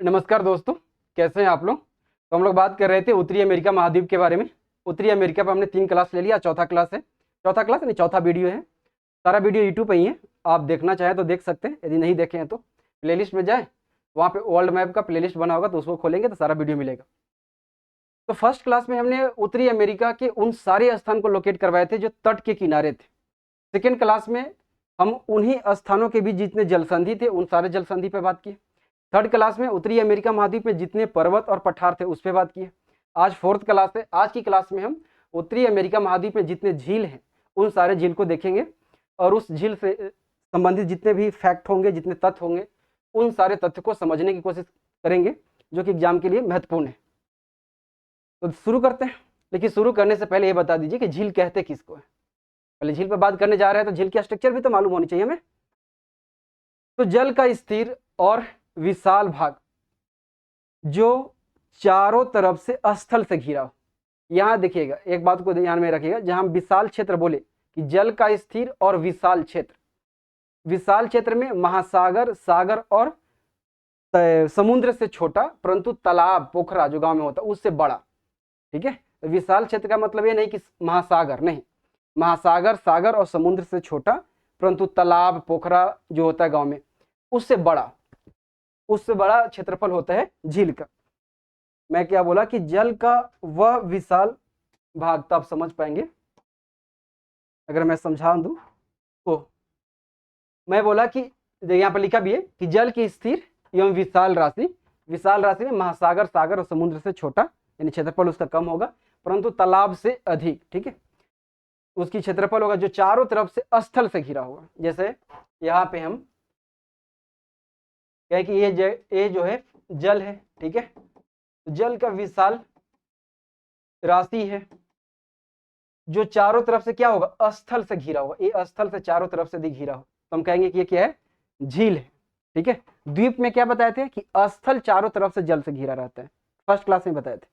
नमस्कार दोस्तों, कैसे हैं आप लोग। तो हम लोग बात कर रहे थे उत्तरी अमेरिका महाद्वीप के बारे में। उत्तरी अमेरिका पर हमने 3 क्लास ले लिया, चौथा क्लास है, चौथा क्लास नहीं चौथा वीडियो है। सारा वीडियो यूट्यूब पे ही है, आप देखना चाहें तो देख सकते हैं, यदि नहीं देखे हैं तो प्लेलिस्ट में जाए, वहाँ पे वर्ल्ड मैप का प्लेलिस्ट बना होगा तो उसको खोलेंगे तो सारा वीडियो मिलेगा। तो फर्स्ट क्लास में हमने उत्तरी अमेरिका के उन सारे स्थान को लोकेट करवाए थे जो तट के किनारे थे। सेकेंड क्लास में हम उन्हीं स्थानों के बीच जितने जलसंधि थे उन सारे जलसंधि पे बात की। थर्ड क्लास में उत्तरी अमेरिका महाद्वीप में जितने पर्वत और पठार थे उस पर बात की। आज फोर्थ क्लास है। आज की क्लास में हम उत्तरी अमेरिका महाद्वीप में जितने झील हैं उन सारे झील को देखेंगे और उस झील से संबंधित जितने भी फैक्ट होंगे, जितने तथ्य होंगे, उन सारे तथ्य को समझने की कोशिश करेंगे जो कि एग्जाम के लिए महत्वपूर्ण है। तो शुरू करते हैं, लेकिन शुरू करने से पहले ये बता दीजिए कि झील कहते किसको है। पहले झील पर बात करने जा रहे हैं तो झील की स्ट्रक्चर भी तो मालूम होनी चाहिए हमें। तो जल का स्थिर और विशाल भाग जो चारों तरफ से स्थल से घिरा हो। यहां देखिएगा, एक बात को ध्यान में रखिएगा, जहां विशाल क्षेत्र बोले कि जल का स्थिर और विशाल क्षेत्र, विशाल क्षेत्र में महासागर, सागर और समुद्र से छोटा परंतु तालाब, पोखरा जो गांव में होता है उससे बड़ा। ठीक है, विशाल क्षेत्र का मतलब ये नहीं कि महासागर, नहीं, महासागर, सागर और समुद्र से छोटा परंतु तालाब, पोखरा जो होता है गांव में उससे बड़ा, उससे बड़ा क्षेत्रफल होता है झील का। मैं क्या बोला कि जल का वह विशाल भाग, तो आप समझ पाएंगे अगर मैं समझा दूं तो। मैं बोला कि यहाँ पर लिखा भी है कि जल की स्थिर एवं विशाल राशि, विशाल राशि में महासागर, सागर और समुद्र से छोटा, यानी क्षेत्रफल उसका कम होगा परंतु तालाब से अधिक। ठीक है, उसकी क्षेत्रफल होगा जो चारों तरफ से स्थल से घिरा होगा। जैसे यहाँ पे हम कहें कि ये जो है जल है। ठीक है, जल का विशाल राशि है जो चारों तरफ से क्या होगा, स्थल से घिरा होगा। ये स्थल से चारों तरफ से घिरा हो तो हम कहेंगे कि ये क्या है, झील है। ठीक है, द्वीप में क्या बताए थे कि स्थल चारों तरफ से जल से घिरा रहता है, फर्स्ट क्लास में बताए थे।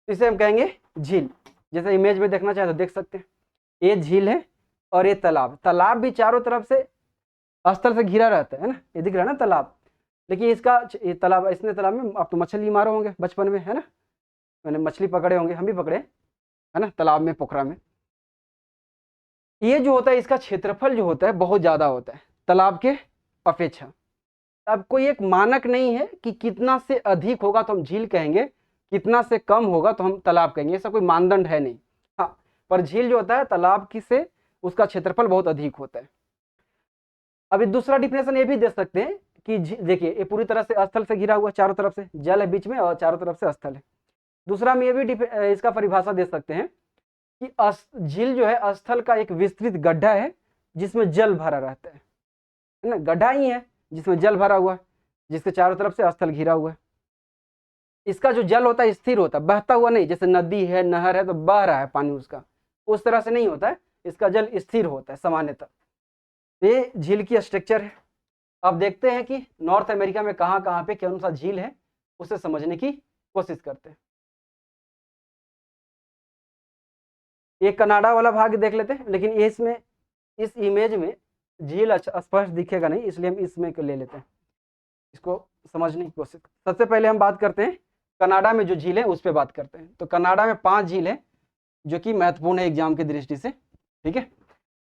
इसे हम कहेंगे झील। जैसे इमेज में देखना चाहे तो देख सकते हैं, ये झील है और ये तालाब, तालाब भी चारों तरफ से स्थल से घिरा रहता है ना, ये दिख रहा है ना तालाब। लेकिन इसका ये तालाब, इसने तालाब में आप तो मछली मारे होंगे बचपन में, है ना, मैंने मछली पकड़े होंगे, हम भी पकड़े है ना तालाब में, पोखरा में। ये जो होता है इसका क्षेत्रफल जो होता है बहुत ज्यादा होता है तालाब के अपेक्षा। अब कोई एक मानक नहीं है कि कितना से अधिक होगा तो हम झील कहेंगे, कितना से कम होगा तो हम तालाब कहेंगे, ऐसा कोई मानदंड है नहीं। हाँ, पर झील जो होता है तालाब की से उसका क्षेत्रफल बहुत अधिक होता है। अभी दूसरा डिफिनेशन ये भी दे सकते हैं कि देखिए ये पूरी तरह से स्थल से घिरा हुआ, चारों तरफ से जल है बीच में और चारों तरफ से स्थल है। दूसरा हम ये भी इसका परिभाषा दे सकते हैं कि झील जो है स्थल का एक विस्तृत गड्ढा है जिसमें जल भरा रहता है ना, गड्ढा ही है जिसमें जल भरा हुआ है, जिसके चारों तरफ से स्थल घिरा हुआ है। इसका जो जल होता है स्थिर होता है, बहता हुआ नहीं, जैसे नदी है, नहर है तो बह रहा है पानी उसका, उस तरह से नहीं होता है, इसका जल स्थिर होता है सामान्यतः। ये झील की स्ट्रक्चर है। अब देखते हैं कि नॉर्थ अमेरिका में कहाँ कहाँ पे कौन सा झील है, उसे समझने की कोशिश करते हैं। ये कनाडा वाला भाग देख लेते हैं, लेकिन ये इसमें इस इमेज में झील स्पष्ट दिखेगा नहीं, इसलिए हम इसमें ले लेते हैं, इसको समझने की कोशिश। सबसे पहले हम बात करते हैं कनाडा में जो झील है उस पर बात करते हैं। तो कनाडा में 5 झील है जो कि महत्वपूर्ण है एग्जाम की दृष्टि से। ठीक है,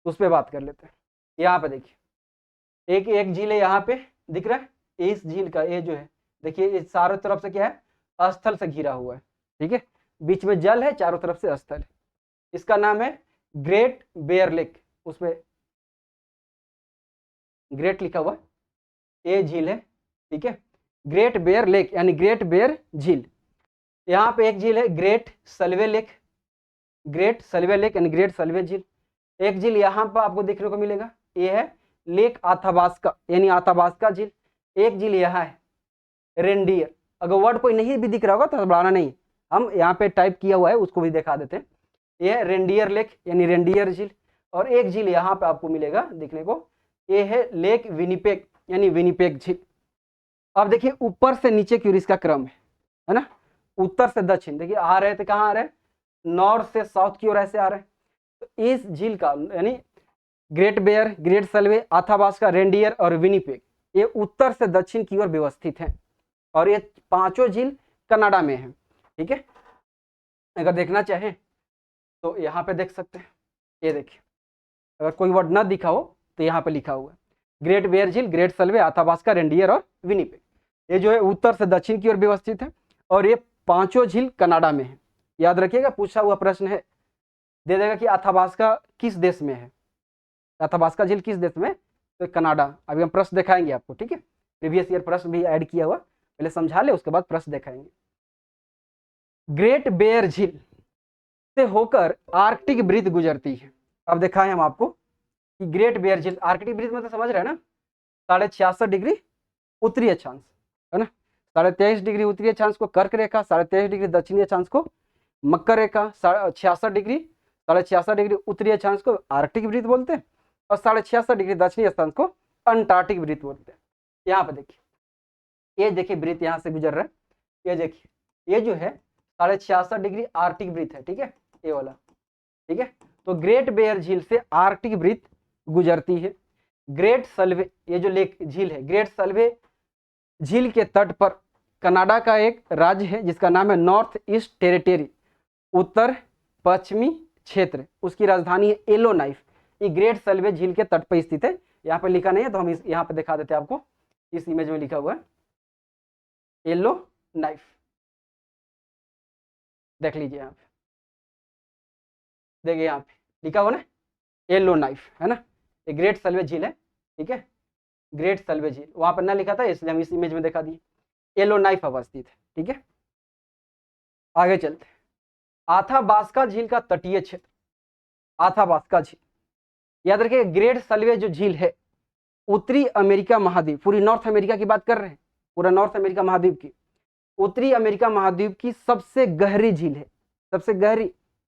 उस पर बात कर लेते हैं। यहाँ पे देखिए एक झील है, यहाँ पे दिख रहा है, इस झील का ये जो है देखिए ये चारों तरफ से क्या है, स्थल से घिरा हुआ है। ठीक है, बीच में जल है, चारों तरफ से स्थल है। इसका नाम है ग्रेट बेयर लेक, उसमें ग्रेट लिखा हुआ ये झील है। ठीक है, ग्रेट बेयर लेक यानी ग्रेट बेयर झील। यहाँ पे एक झील है ग्रेट सल्वे लेक, ग्रेट सल्वे लेक यानी ग्रेट सल्वे झील। एक झील यहाँ पर आपको देखने को मिलेगा, ये है लेक आथाबास्का यानी आथाबास्का झील। एक झील यहाँ है रेंडियर, अगर वर्ड कोई नहीं भी दिख रहा होगा तो बढ़ाना नहीं, हम यहाँ पे टाइप किया हुआ है उसको भी दिखा देते हैं। ये है रेंडियर लेक यानी रेंडियर झील। और एक झील यहाँ पे आपको मिलेगा दिखने को, ये है लेक विनिपेग यानी विनिपेग झील। अब देखिए ऊपर से नीचे की ओर इसका क्रम है ना, उत्तर से दक्षिण। देखिए आ रहे थे, कहाँ आ रहे हैं, नॉर्थ से साउथ की ओर ऐसे आ रहे हैं। तो इस झील का यानी ग्रेट बेयर, ग्रेट सल्वे, आथाबास्का, रेंडियर और विनिपेग, ये उत्तर से दक्षिण की ओर व्यवस्थित हैं। और ये पांचों झील कनाडा में है। ठीक है, अगर देखना चाहें तो यहाँ पे देख सकते हैं, ये देखिए, अगर कोई वर्ड ना दिखा हो तो यहाँ पे लिखा हुआ है ग्रेट बेयर झील, ग्रेट सल्वे, आथाबास्का, रेंडियर और विनिपेग। ये जो है उत्तर से दक्षिण की ओर व्यवस्थित है और ये पांचों झील कनाडा में है। याद रखिएगा, पूछा हुआ प्रश्न है, दे देगा कि आथाबास्का किस देश में है, आथाबास्का झील किस देश में, तो कनाडा। अभी हम प्रश्न दिखाएंगे आपको। ठीक है, प्रीवियस ईयर प्रश्न भी ऐड किया हुआ, पहले समझा ले उसके बाद प्रश्न दिखाएंगे। ग्रेट बेयर झील से होकर आर्कटिक वृत्त गुजरती है। अब दिखाएं हम आपको कि ग्रेट बेयर झील, आर्कटिक वृत्त में तो समझ रहे हैं ना, 66.5 डिग्री उत्तरी अक्षांश है ना, 23.5 डिग्री उत्तरी अक्षांश को कर्क रेखा, 23.5 डिग्री दक्षिणी अक्षांश को मकर रेखा, 66 डिग्री 66.5 डिग्री उत्तरी अक्षांश को आर्कटिक वृत्त बोलते हैं और 66.5 डिग्री दक्षिणी अक्षांश को अंटार्कटिक वृत्त बोलते हैं। यहाँ पे देखिए, ये देखिए वृत्त यहाँ से गुजर रहा है, ये देखिए, ये जो है 66.5 डिग्री आर्कटिक वृत्त है। ठीक है, ये वाला। ठीक है, तो ग्रेट बेयर झील से आर्कटिक वृत्त गुजरती है। ग्रेट सल्वे, ये जो लेक झील है, ग्रेट सल्वे झील के तट पर कनाडा का एक राज्य है जिसका नाम है नॉर्थ ईस्ट टेरिटरी, उत्तर पश्चिमी क्षेत्र, उसकी राजधानी है येलोनाइफ। ये ग्रेट सल्वे झील के तट पर स्थित है। यहाँ पे लिखा नहीं है तो हम यहाँ पे दिखा देते हैं आपको, इस इमेज में लिखा हुआ है येलोनाइफ, देख लीजिए यहाँ पे, देखिए यहाँ पे लिखा हुआ ना येलोनाइफ, है ना, ये ग्रेट सल्वे झील है। ठीक है, ग्रेट सल्वे झील वहां पर ना लिखा था इसलिए हम इस इमेज में दिखा दिए, येलोनाइफ अवस्थित है। ठीक है, आगे चलते हैं। आथाबास्का झील का तटीय क्षेत्र, आथाबास्का झील, याद रखिए ग्रेट सल्वे जो झील है उत्तरी अमेरिका महाद्वीप, पूरी नॉर्थ अमेरिका की बात कर रहे हैं, पूरा नॉर्थ अमेरिका महाद्वीप की, उत्तरी अमेरिका महाद्वीप की सबसे गहरी झील है, सबसे गहरी।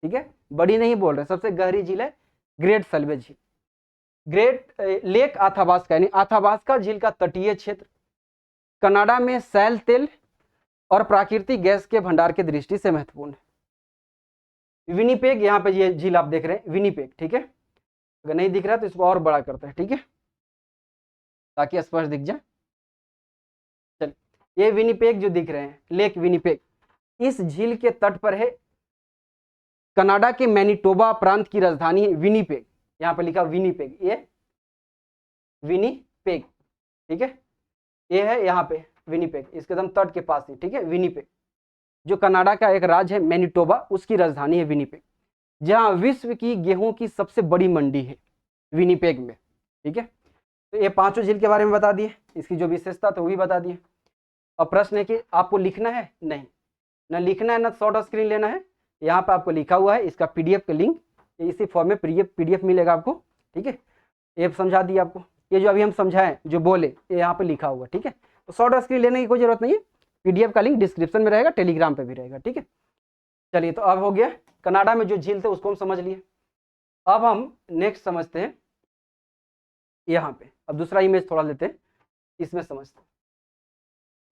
ठीक है, बड़ी नहीं बोल रहे, सबसे गहरी झील है ग्रेट सल्वे झील। ग्रेट लेक आथाबास्का यानी आथाबास्का झील का तटीय क्षेत्र कनाडा में सैल तेल और प्राकृतिक गैस के भंडार की दृष्टि से महत्वपूर्ण है। विनिपेग, यहाँ पे ये झील आप देख रहे हैं विनिपेग। ठीक है, अगर नहीं दिख रहा तो इसको और बड़ा करते हैं। ठीक है, ताकि स्पष्ट दिख जाए। चल, ये विनिपेग जो दिख रहे हैं, लेक विनिपेग, इस झील के तट पर है कनाडा के मैनिटोबा प्रांत की राजधानी है विनिपेग। यहाँ पर लिखा विनिपेग, ये विनिपेग। ठीक है, ये है यहाँ पे विनिपेग, इसके एकदम तट के पास ही। ठीक है, विनिपेग जो कनाडा का एक राज्य है मैनिटोबा, उसकी राजधानी है विनिपेग, जहाँ विश्व की गेहूं की सबसे बड़ी मंडी है विनिपेग में। ठीक है, तो ये पांचों झील के बारे में बता दिए, इसकी जो विशेषता तो वो भी बता दिए। अब प्रश्न है कि आपको लिखना है, नहीं ना लिखना है ना शॉर्ट स्क्रीन लेना है। यहाँ पे आपको लिखा हुआ है, इसका पीडीएफ का लिंक इसी फॉर्म में पीडीएफ मिलेगा आपको। ठीक है, ये समझा दिया आपको, ये जो अभी हम समझाएं जो बोले ये यहाँ पे लिखा हुआ। ठीक है, तो शॉर्ट स्क्रीन लेने की कोई जरूरत नहीं है, पीडीएफ का लिंक डिस्क्रिप्शन में रहेगा, टेलीग्राम पे भी रहेगा। ठीक है, चलिए, तो अब हो गया कनाडा में जो झील थे उसको हम समझ लिए। अब हम नेक्स्ट समझते हैं यहाँ पे, अब दूसरा इमेज थोड़ा लेते हैं, इसमें समझते हैं।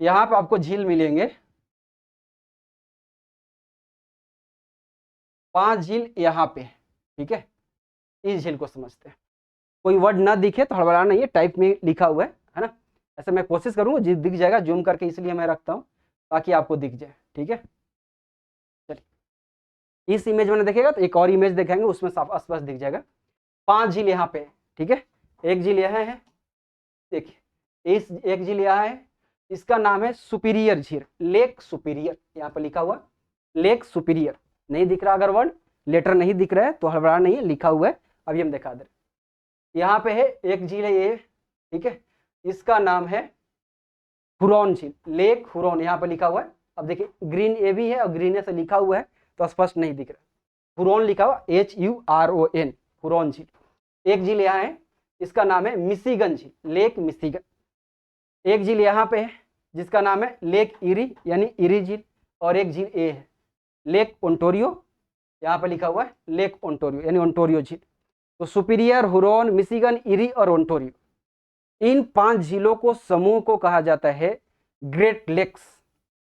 यहाँ पे आपको झील मिलेंगे 5 झील यहाँ पे। ठीक है, इस झील को समझते हैं। कोई वर्ड ना दिखे तो हड़बड़ाना नहीं है, टाइप में लिखा हुआ है ना, ऐसे मैं कोशिश करूंगा जी दिख जाएगा, जूम करके इसलिए मैं रखता हूँ ताकि आपको दिख जाए। ठीक है, चलिए, इस इमेज में देखिएगा तो एक और इमेज देखेंगे, उसमें साफ स्पष्ट दिख जाएगा। 5 झील यहाँ पे। ठीक है, एक झील यहाँ है, देखिए इस एक झील यहाँ है, इसका नाम है सुपीरियर झील, लेक सुपीरियर, यहाँ पे लिखा हुआ लेक सुपीरियर। नहीं दिख रहा, अगर वर्ड लेटर नहीं दिख रहा है तो हड़बड़ा नहीं है, लिखा हुआ है, अभी हम दिखा दे। यहाँ पे है एक झील है ये। ठीक है, इसका नाम है हुरॉन झील, लेक हुरॉन, यहाँ पे लिखा हुआ है। अब देखिए ग्रीन ए भी है और ग्रीन से लिखा हुआ है तो स्पष्ट नहीं दिख रहा, हुरॉन लिखा हुआ HURON, हुरॉन झील। एक झील यहाँ है, इसका नाम है मिशिगन झील, लेक मिशिगन। एक झील यहाँ पे है जिसका नाम है लेक इरी यानी इरी झील, और एक झील ए है लेक ओंटारियो, यहाँ पे लिखा हुआ है लेक ओंटारियो यानी ओंटारियो झील। तो सुपीरियर, हुरॉन, मिशिगन, इरी और ओंटारियो, इन 5 झीलों को समूह को कहा जाता है ग्रेट लेक्स।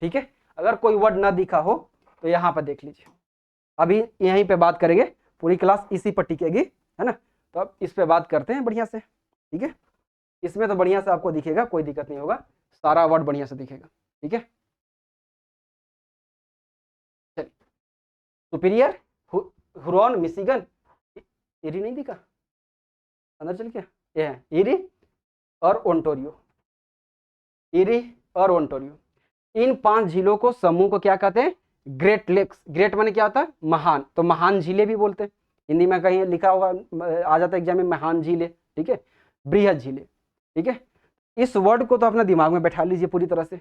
ठीक है, अगर कोई वर्ड ना दिखा हो तो यहाँ पर देख लीजिए, अभी यहीं पे बात करेंगे, पूरी क्लास इसी पर टिकेगी, है ना। तो अब इस पे बात करते हैं बढ़िया से। ठीक है, इसमें तो बढ़िया से आपको दिखेगा, कोई दिक्कत नहीं होगा, सारा वर्ड बढ़िया से दिखेगा। ठीक है, चलिए सुपीरियर, हुरॉन, मिशिगन, इरी नहीं दिखा अंदर चल क्या, ये है इरी और ओंटारियो, इरी और ओंटारियो। इन 5 झीलों को समूह को क्या कहते हैं, ग्रेट लेक्स। ग्रेट माने क्या होता है, महान, तो महान झीलें भी बोलते हैं। हिंदी में कहीं लिखा होगा, आ जाता है एग्जाम में, महान झीलें, ठीक है, बृहद झीलें, ठीक है। इस वर्ड को तो अपने दिमाग में बैठा लीजिए पूरी तरह से।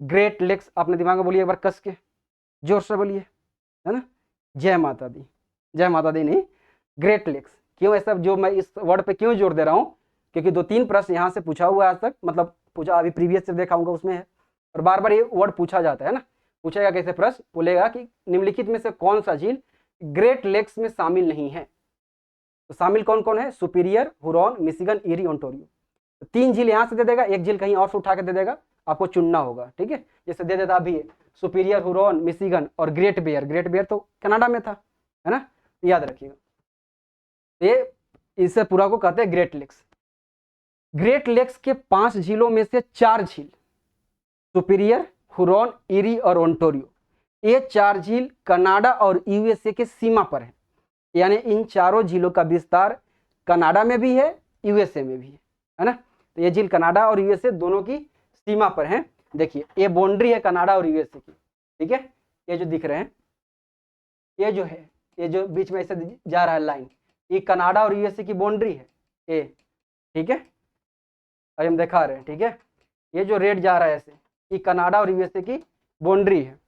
ग्रेट लेक्स अपने दिमाग में बोलिए एक बार कस के, जोर से बोलिए, है ना। जय माता दी, जय माता दी नहीं, ग्रेट लेक्स। क्यों ऐसा, जो मैं इस वर्ड पे क्यों जोर दे रहा हूँ, क्योंकि 2-3 प्रश्न यहाँ से पूछा हुआ है आज तक, मतलब पूछा अभी प्रीवियस से देखाऊंगा उसमें है, और बार बार ये वर्ड पूछा जाता है ना। पूछेगा कैसे प्रश्न, बोलेगा कि निम्नलिखित में से कौन सा झील ग्रेट लेक्स में शामिल नहीं है। तो शामिल कौन कौन है, superior, Huron, Michigan, eri, Ontario. 3 झील यहाँ से दे देगा, एक झील कहीं और से उठा के दे देगा, आपको चुनना होगा, ठीक है। जैसे दे देता अभी सुपीरियर, हुरॉन, मिशिगन और ग्रेट बेयर। ग्रेट बेयर तो कनाडा में था, है ना, याद रखिएगा। ये इससे पूरा को कहते हैं ग्रेट लेक्स। ग्रेट लेक्स के 5 झीलों में से 4 झील, सुपीरियर, हुरॉन, इरी और ओंटारियो, ये 4 झील कनाडा और यूएसए के सीमा पर है। यानी इन चारों झीलों का विस्तार कनाडा में भी है, यूएसए में भी है ना। तो ये झील कनाडा और यूएसए दोनों की सीमा पर है। देखिए ये बाउंड्री है कनाडा और यूएसए की, ठीक है। ये जो दिख रहे हैं, ये जो है, ये जो बीच में ऐसे जा रहा है लाइन, ये कनाडा और यूएसए की बाउंड्री है ये, ठीक है। अभी हम दिखा रहे हैं, ठीक है। ये जो रेड जा रहा है ऐसे, ये कनाडा और यूएसए की बाउंड्री है।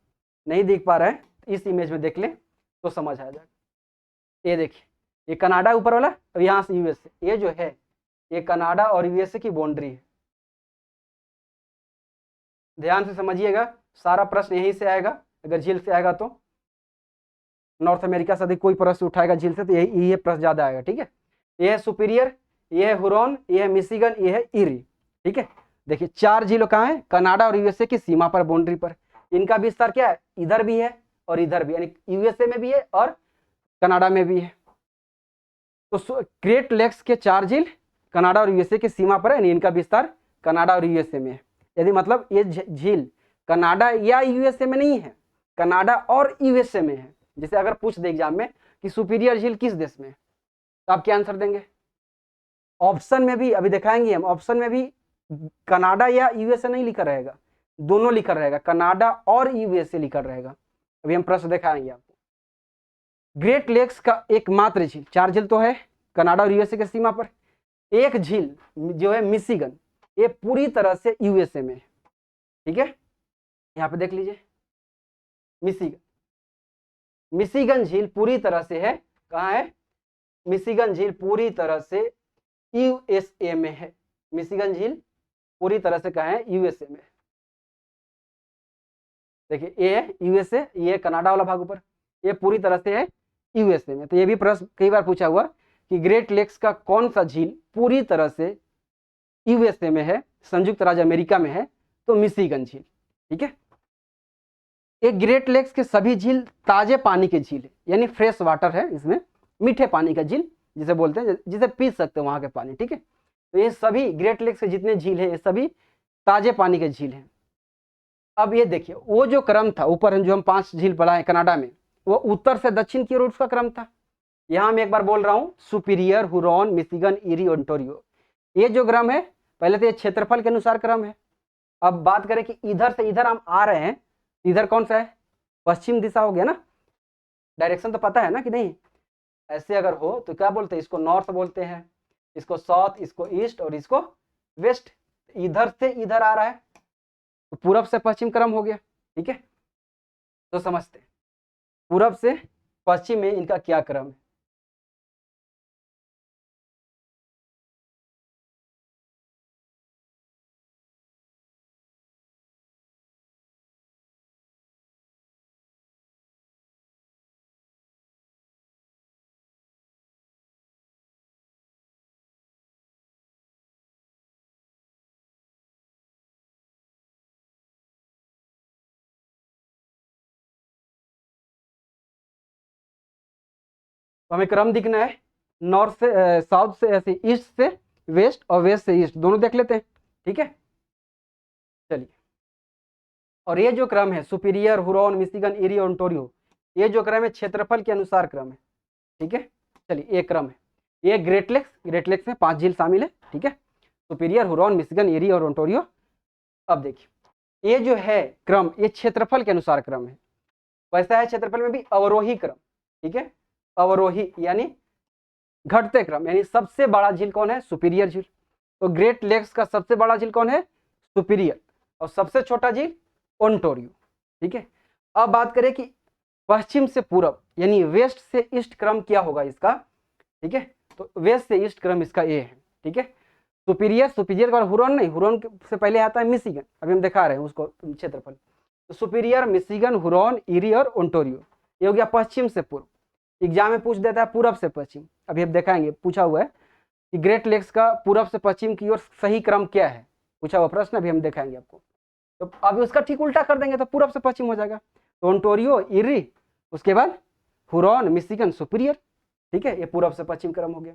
नहीं दिख पा रहा है, इस इमेज में देख लें तो समझ आ जाएगा। ये देखिए, ये कनाडा ऊपर वाला और यहाँ से यूएसए, ये जो है ये कनाडा और यूएसए की बाउंड्री है। ध्यान से समझिएगा, सारा प्रश्न यहीं से आएगा। अगर झील से आएगा तो नॉर्थ अमेरिका से अधिक कोई प्रश्न उठाएगा झील से तो यही प्रश्न ज्यादा आएगा, ठीक है। ये है सुपीरियर, ये है हुरॉन, ये है मिशिगन, ये है इरी, ठीक है। देखिए 4 झीलों कहाँ है, कनाडा और यूएसए की सीमा पर, बाउंड्री पर। इनका विस्तार क्या है, इधर भी है और इधर भी, यानी यूएसए में भी है और कनाडा में भी है। तो ग्रेट लेक्स के 4 झील कनाडा और यूएसए की सीमा पर है, इनका विस्तार कनाडा और यूएसए में है। यदि मतलब ये झील कनाडा या यूएसए में नहीं है, कनाडा और यूएसए में है। जैसे अगर पूछ दे एग्जाम में कि सुपीरियर झील किस देश में है, तो आप क्या आंसर देंगे। ऑप्शन में भी अभी दिखाएंगे हम, ऑप्शन में भी कनाडा या यूएसए नहीं लिखा रहेगा, दोनों लिखा रहेगा, कनाडा और यूएसए लिखा रहेगा। अभी हम प्रश्न दिखाएंगे आपको। ग्रेट लेक्स का एकमात्र झील, 4 झील तो है कनाडा और यूएसए की सीमा पर, एक झील जो है मिशिगन, ये पूरी तरह से यूएसए में है, ठीक है। यहाँ पे देख लीजिए, मिशिगन, मिशिगन झील पूरी तरह से है, कहाँ है, मिशिगन झील पूरी तरह से यूएसए में है। मिशिगन झील पूरी तरह से कहाँ है, यूएसए में। देखिए ये है यूएसए, ये कनाडा वाला भाग ऊपर, ये पूरी तरह से है यूएसए में। तो ये भी प्रश्न कई बार पूछा हुआ कि ग्रेट लेक्स का कौन सा झील पूरी तरह से यूएसए में है, संयुक्त राज्य अमेरिका में है, तो मिशिगन झील, ठीक है। एक ग्रेट लेक्स के सभी झील ताजे पानी के झील है, यानी फ्रेश वाटर है, इसमें मीठे पानी का झील जिसे बोलते हैं, जिसे पी सकते हैं वहां के पानी, ठीक है। तो ये सभी ग्रेट लेक्स के जितने झील है ये सभी ताजे पानी के झील हैं। अब ये देखिए, वो जो क्रम था ऊपर जो हम 5 झील पढ़ाए कनाडा में, वो उत्तर से दक्षिण की ओर उसका क्रम था। यहाँ मैं एक बार बोल रहा हूँ, superior, Huron, Michigan, eri, Ontario, ये जो क्रम है पहले तो ये क्षेत्रफल के अनुसार क्रम है। अब बात करें कि इधर से इधर हम आ रहे हैं, इधर कौन सा है, पश्चिम दिशा हो गया ना, डायरेक्शन तो पता है ना कि नहीं। ऐसे अगर हो तो क्या बोलते हैं, इसको नॉर्थ बोलते हैं, इसको साउथ, इसको ईस्ट और इसको वेस्ट। इधर से इधर आ रहा है तो पूरब से पश्चिम क्रम हो गया, ठीक है। तो समझते पूरब से पश्चिम में इनका क्या क्रम है। तो हमें क्रम दिखना है, नॉर्थ से साउथ से, ऐसे ईस्ट से वेस्ट और वेस्ट से ईस्ट, दोनों देख लेते हैं, ठीक है। चलिए और ये जो क्रम है superior, Huron, Michigan, eri, Ontario, ये जो क्रम है क्षेत्रफल के अनुसार क्रम है, ठीक है। चलिए ये क्रम है, ये ग्रेट लेक्स में 5 झील शामिल है, ठीक है, सुपीरियर, हुरॉन, मिशिगन, इरी और ओंटारियो। अब देखिए ये जो है क्रम, ये क्षेत्रफल के अनुसार क्रम है। वैसा है क्षेत्रफल में भी अवरोही क्रम, ठीक है, अवरोही यानी घटते क्रम, यानी सबसे बड़ा झील कौन है? सुपीरियर झील। तो ग्रेट लेक्स का सबसे बड़ा झील कौन है? सुपीरियर। और सबसे छोटा झील ओंटारियो, ठीक है। अब बात करें कि पश्चिम से पूरब यानी वेस्ट से ईस्ट क्रम क्या होगा इसका, ठीक है। तो वेस्ट से ईस्ट क्रम इसका ए है, ठीक है। सुपीरियर का हुरॉन नहीं, हुरॉन से पहले आता है मिशिगन, अभी हम दिखा रहे हैं उसको क्षेत्रफल। तो सुपीरियर, मिशिगन, हुरॉन, इरी और ओंटारियो, ये हो गया पश्चिम से पूर्व। एग्जाम में पूछ देता है पूरब से पश्चिम, अभी हम दिखाएंगे, पूछा हुआ है कि ग्रेट लेक्स का पूरब से पश्चिम की ओर सही क्रम क्या है, पूछा हुआ प्रश्न, अभी हम दिखाएंगे आपको। तो अभी उसका ठीक उल्टा कर देंगे तो पूरब से पश्चिम हो जाएगा। तो ओंटारियो, इरी, उसके बाद हुरॉन, मिशिगन, सुपीरियर, ठीक है, ये पूरब से पश्चिम क्रम हो गया।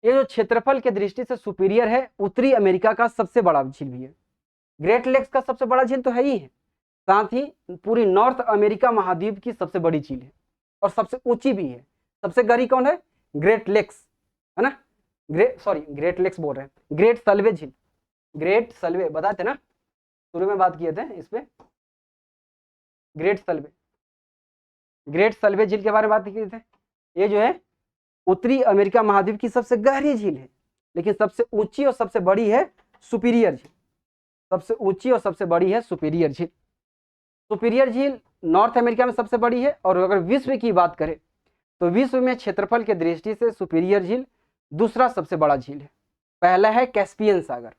ये जो क्षेत्रफल के दृष्टि से सुपीरियर है, उत्तरी अमेरिका का सबसे बड़ा झील भी है। ग्रेट लेक्स का सबसे बड़ा झील तो है ही है, साथ ही पूरी नॉर्थ अमेरिका महाद्वीप की सबसे बड़ी झील है और सबसे ऊंची भी है। सबसे गहरी कौन है? ग्रेट लेक्स, है ना। ग्रेट लेक्स बोल रहे हैं, ग्रेट सल्वे झील, ग्रेट सल्वे बताए थे ना, शुरू में बात किए थे इस पे, ग्रेट सल्वे झील के बारे में बात किए थे। ये जो है उत्तरी अमेरिका महाद्वीप की सबसे गहरी झील है, लेकिन सबसे ऊंची और सबसे बड़ी है सुपीरियर झील, सबसे ऊंची और सबसे बड़ी है सुपीरियर झील। सुपीरियर झील नॉर्थ अमेरिका में सबसे बड़ी है। और अगर विश्व की बात करें तो विश्व में क्षेत्रफल के दृष्टि से सुपीरियर झील दूसरा सबसे बड़ा झील है। पहला है कैस्पियन सागर,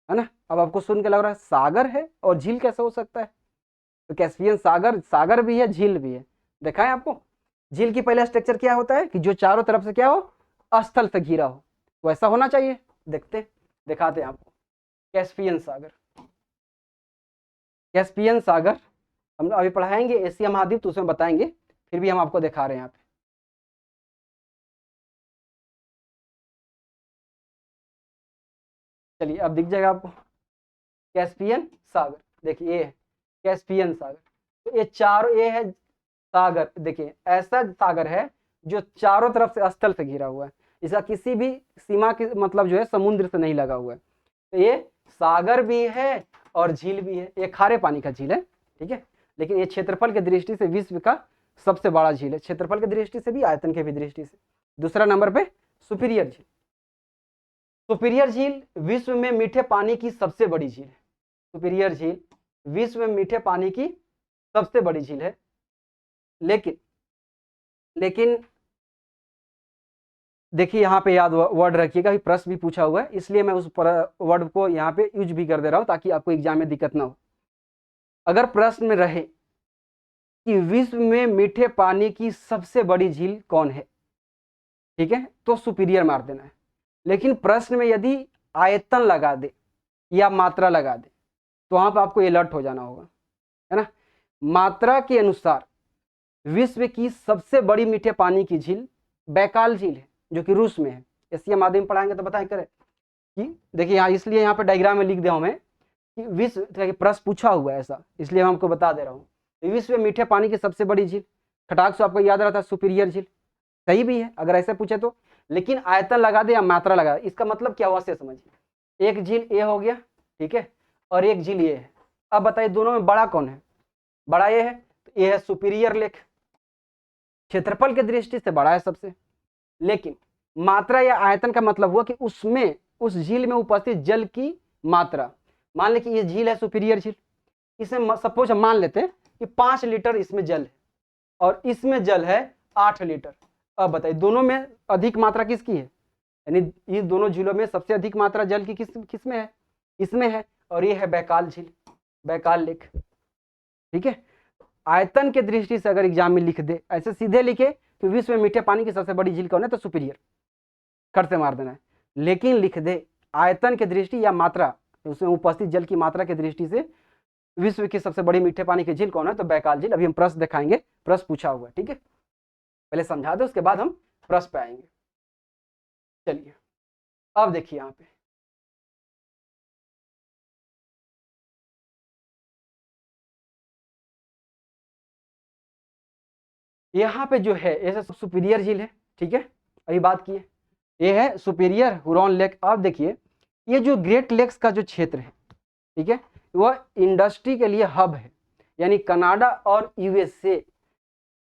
है ना। अब आपको सुन के लग रहा है सागर है और झील कैसे हो सकता है? तो कैस्पियन सागर, सागर भी है झील भी है। देखा है आपको, झील की पहला स्ट्रक्चर क्या होता है कि जो चारों तरफ से क्या हो, स्थल से घिरा हो, वैसा होना चाहिए। दिखाते हैं आपको कैस्पियन सागर। कैस्पियन सागर हम अभी पढ़ाएंगे एशिया महाद्वीप, तो उसमें बताएंगे, फिर भी हम आपको दिखा रहे हैं यहाँ पे। चलिए अब दिख जाएगा आपको कैस्पियन सागर। देखिए ये है कैस्पियन सागर। तो ये चारों, ये है सागर, देखिए ऐसा सागर है जो चारों तरफ से स्थल से घिरा हुआ है, इसका किसी भी सीमा की मतलब जो है समुद्र से नहीं लगा हुआ है। तो ये सागर भी है और झील भी है, ये खारे पानी का झील है, ठीक है। लेकिन ये क्षेत्रफल की दृष्टि से विश्व का सबसे बड़ा झील है, क्षेत्रफल की दृष्टि से भी, आयतन की भी दृष्टि से। दूसरा नंबर पे सुपीरियर झील। सुपीरियर झील विश्व में मीठे पानी की सबसे बड़ी झील है। सुपीरियर झील विश्व में मीठे पानी की सबसे बड़ी झील है। लेकिन देखिए यहाँ पे याद वर्ड रखिएगा, प्रश्न भी पूछा हुआ है, इसलिए मैं उस वर्ड को यहाँ पे यूज भी कर दे रहा हूँ ताकि आपको एग्जाम में दिक्कत ना हो। अगर प्रश्न में रहे कि विश्व में मीठे पानी की सबसे बड़ी झील कौन है, ठीक है, तो सुपीरियर मार देना है। लेकिन प्रश्न में यदि आयतन लगा दे या मात्रा लगा दे तो वहां पर आपको अलर्ट हो जाना होगा, है ना। मात्रा के अनुसार विश्व की सबसे बड़ी मीठे पानी की झील बैकाल झील है, जो कि रूस में है। एशिया माध्यम पढ़ाएंगे तो बताएं करें कि देखिए यहाँ, इसलिए यहाँ पे डायग्राम में लिख दिया हूं मैं कि विश्व प्रश्न पूछा हुआ है ऐसा, इसलिए मैं आपको बता दे रहा हूँ। विश्व में मीठे पानी की सबसे बड़ी झील खटाक से आपको याद रहता है सुपीरियर झील, सही भी है अगर ऐसे पूछे तो। लेकिन आयतन लगा दे या मात्रा लगा दे, इसका मतलब क्या हुआ से समझिए। एक झील ए हो गया, ठीक है, और एक झील ये है। अब बताइए दोनों में बड़ा कौन है? बड़ा ये है, तो ये है सुपीरियर लेक, क्षेत्रफल की दृष्टि से बड़ा है सबसे। लेकिन मात्रा या आयतन का मतलब हुआ कि उसमें, उस झील में उपस्थित जल की मात्रा। मान ले कि ये झील है सुपीरियर झील, इसमें सपोज हम मान लेते हैं कि 5 लीटर इसमें जल है और इसमें जल है 8 लीटर। अब बताइए दोनों में अधिक मात्रा किसकी है? यानी ये दोनों झीलों में सबसे अधिक मात्रा जल की किसमें है? इसमें है, और ये है बैकाल झील, बैकाल लेक, ठीक है। आयतन के दृष्टि से अगर एग्जाम में लिख दे, ऐसे सीधे लिखे कि विश्व में मीठे पानी की सबसे बड़ी झील कौन है, तो सुपीरियर, खट से मार देना है। लेकिन लिख दे आयतन के दृष्टि या मात्रा, उसमें उपस्थित जल की मात्रा की दृष्टि से विश्व की सबसे बड़ी मीठे पानी की झील कौन है, तो बैकाल झील। अभी हम प्रश्न दिखाएंगे, प्रश्न पूछा हुआ है, ठीक है, पहले समझा दो, उसके बाद हम प्रश्न पे आएंगे। चलिए अब देखिए यहाँ पे यहाँ पे जो है ये सुपीरियर झील है, ठीक है, अभी बात की है, ये है सुपीरियर हुरॉन लेक। आप देखिए ये जो ग्रेट लेक्स का जो क्षेत्र है, ठीक है, वह इंडस्ट्री के लिए हब है, यानी कनाडा और यूएसए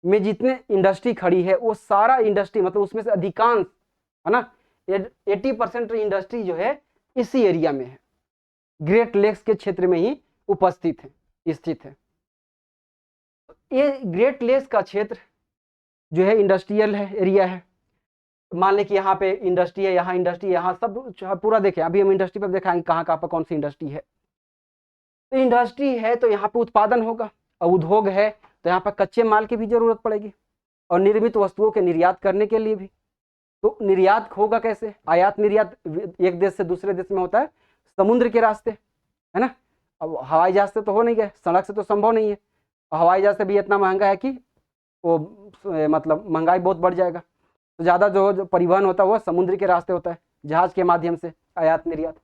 में जितने इंडस्ट्री खड़ी है वो सारा इंडस्ट्री, मतलब उसमें से अधिकांश है ना 80% इंडस्ट्री जो है इसी एरिया में है, ग्रेट लेक्स के क्षेत्र में ही उपस्थित है, स्थित है। ये ग्रेट लेक्स का क्षेत्र जो है इंडस्ट्रियल है, एरिया है। मान लें कि यहाँ पे इंडस्ट्री है, यहाँ इंडस्ट्री, यहाँ सब पूरा देखें, अभी हम इंडस्ट्री पर दिखाएंगे कहाँ कहाँ पर कौन सी इंडस्ट्री है। तो इंडस्ट्री है तो यहाँ पे उत्पादन होगा, और उद्योग है तो यहाँ पर कच्चे माल की भी जरूरत पड़ेगी, और निर्मित वस्तुओं के निर्यात करने के लिए भी। तो निर्यात होगा कैसे? आयात निर्यात एक देश से दूसरे देश में होता है समुद्र के रास्ते, है ना। अब हवाई जहाज से तो हो नहीं गया, सड़क से तो संभव नहीं है, हवाई जहाज से भी इतना महंगा है कि वो मतलब महंगाई बहुत बढ़ जाएगा। तो ज़्यादा जो परिवहन होता है वो समुद्र के रास्ते होता है, जहाज के माध्यम से आयात निर्यात।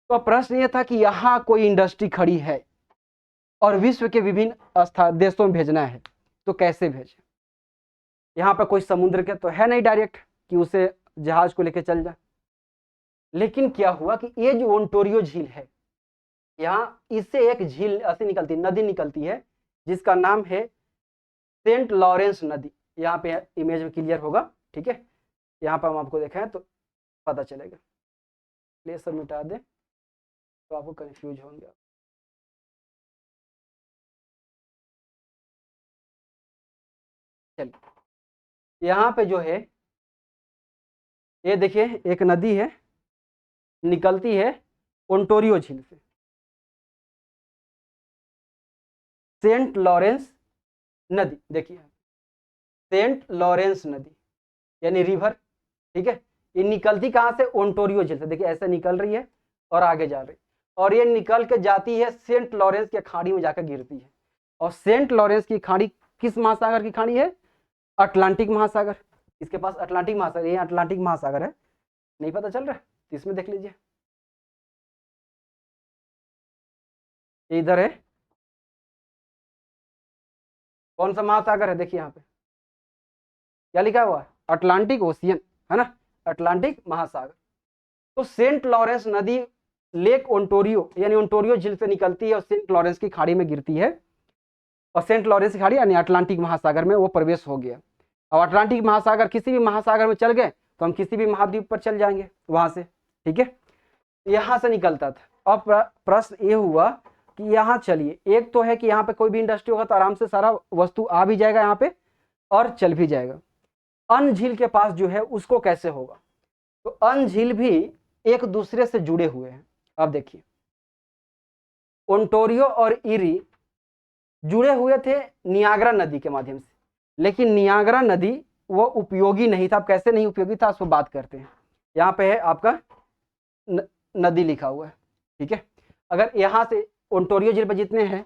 तो प्रश्न ये था कि यहाँ कोई इंडस्ट्री खड़ी है और विश्व के विभिन्न देशों में भेजना है, तो कैसे भेजे? यहाँ पर कोई समुद्र के तो है नहीं डायरेक्ट कि उसे जहाज को लेकर चल जाए। लेकिन क्या हुआ कि ये जो ओंटारियो झील है, यहाँ इससे एक झील ऐसी निकलती, नदी निकलती है जिसका नाम है सेंट लॉरेंस नदी। यहाँ पे इमेज में क्लियर होगा, ठीक है, यहाँ पर हम आपको दिखाएं तो पता चलेगा। ये सब मिटा दे तो आपको कंफ्यूज होंगे। चलिए यहाँ पे जो है ये देखिए एक नदी है निकलती है ओंटारियो झील से, सेंट लॉरेंस नदी। देखिए सेंट लॉरेंस नदी यानी रिवर, ठीक है, ये निकलती कहाँ से? ओंटारियो झील से। देखिए ऐसे निकल रही है और आगे जा रही है, और ये निकल के जाती है सेंट लॉरेंस के खाड़ी में जाकर गिरती है। और सेंट लॉरेंस की खाड़ी किस महासागर की खाड़ी है? अटलांटिक महासागर। इसके पास अटलांटिक महासागर, ये अटलांटिक महासागर है, नहीं पता चल रहा है? तो इसमें देख लीजिए, इधर है कौन सा महासागर है? देखिए यहाँ पे क्या लिखा हुआ है? अटलांटिक ओशियन, है ना, अटलांटिक महासागर। तो सेंट लॉरेंस नदी लेक ओंटारियो यानी ओंटारियो झील से निकलती है और सेंट लॉरेंस की खाड़ी में गिरती है, और सेंट लॉरेंस की खाड़ी यानी अटलांटिक महासागर में वो प्रवेश हो गया। अब अटलांटिक महासागर, किसी भी महासागर में चल गए तो हम किसी भी महाद्वीप पर चल जाएंगे वहां से, ठीक है, यहां से निकलता था। अब प्रश्न ये हुआ कि यहाँ चलिए, एक तो है कि यहाँ पे कोई भी इंडस्ट्री होगा तो आराम से सारा वस्तु आ भी जाएगा यहाँ पे और चल भी जाएगा। अन्य झील के पास जो है उसको कैसे होगा? तो अन्य झील भी एक दूसरे से जुड़े हुए हैं। अब देखिए ओंटारियो और इरी जुड़े हुए थे नियाग्रा नदी के माध्यम से, लेकिन नियाग्रा नदी वो उपयोगी नहीं था। अब कैसे नहीं उपयोगी था उसको बात करते हैं। यहाँ पे है आपका नदी लिखा हुआ है, ठीक है। अगर यहाँ से ओंटारियो झील पर जितने हैं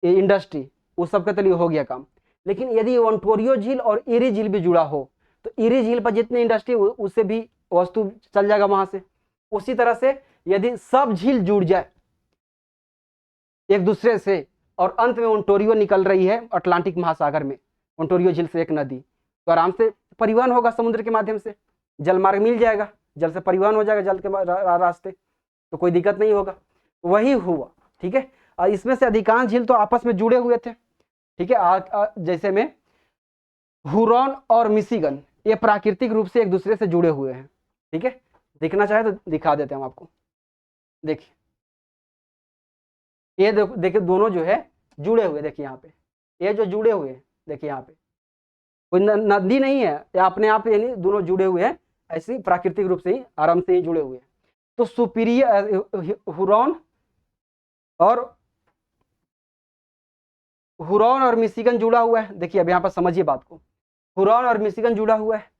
इंडस्ट्री उस सब के तो लिए हो गया काम, लेकिन यदि ओंटारियो झील और इरी झील भी जुड़ा हो तो इरी झील पर जितने इंडस्ट्री उससे भी वस्तु चल जाएगा वहां से। उसी तरह से यदि सब झील जुड़ जाए एक दूसरे से और अंत में ओंटारियो निकल रही है अटलांटिक महासागर में, ओंटारियो झील से एक नदी, तो आराम से परिवहन होगा समुद्र के माध्यम से, जल मार्ग मिल जाएगा, जल से परिवहन हो जाएगा, जल के रास्ते, तो कोई दिक्कत नहीं होगा। वही हुआ, ठीक है। और इसमें से अधिकांश झील तो आपस में जुड़े हुए थे, ठीक है। जैसे में हुरॉन और मिशिगन ये प्राकृतिक रूप से एक दूसरे से जुड़े हुए हैं, ठीक है। दिखना चाहे तो दिखा देते हैं हम आपको। देखिए ये देखिए दोनों जो है जुड़े हुए, देखिए यहाँ पे ये जो जुड़े हुए हैं, देखिए यहाँ पे कोई नदी नहीं है, ये अपने आप यानी दोनों जुड़े हुए हैं, ऐसे प्राकृतिक रूप से ही आराम से ही जुड़े हुए हैं। तो सुपीरियर हुरॉन और मिशिगन जुड़ा हुआ है। देखिए अब यहाँ पर समझिए बात को, हुरॉन और मिशिगन जुड़ा हुआ है,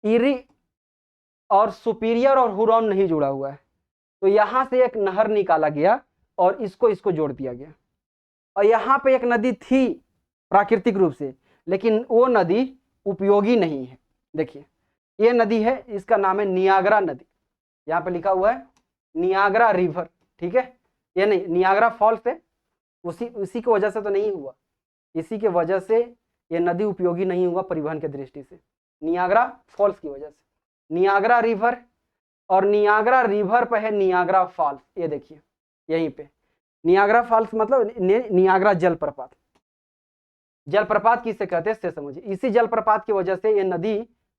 इरी और सुपीरियर और हुरॉन नहीं जुड़ा हुआ है। तो यहाँ से एक नहर निकाला गया और इसको जोड़ दिया गया, और यहाँ पे एक नदी थी प्राकृतिक रूप से, लेकिन वो नदी उपयोगी नहीं है। देखिए ये नदी है, इसका नाम है नियाग्रा नदी, यहाँ पे लिखा हुआ है नियाग्रा रिवर, ठीक है। ये नहीं नियाग्रा फॉल्स है, उसी की वजह से तो नहीं हुआ, इसी के वजह से ये नदी उपयोगी नहीं हुआ परिवहन की दृष्टि से, नियाग्रा फॉल्स की वजह से। नियाग्रा रिवर और नियाग्रा रिवर पे है नियाग्रा फॉल्स, ये देखिए यहीं पे नियाग्रा फॉल्स मतलब नियाग्रा जलप्रपात। जलप्रपात किसे कहते हैं से समझिए। इसी जलप्रपात की वजह से ये नदी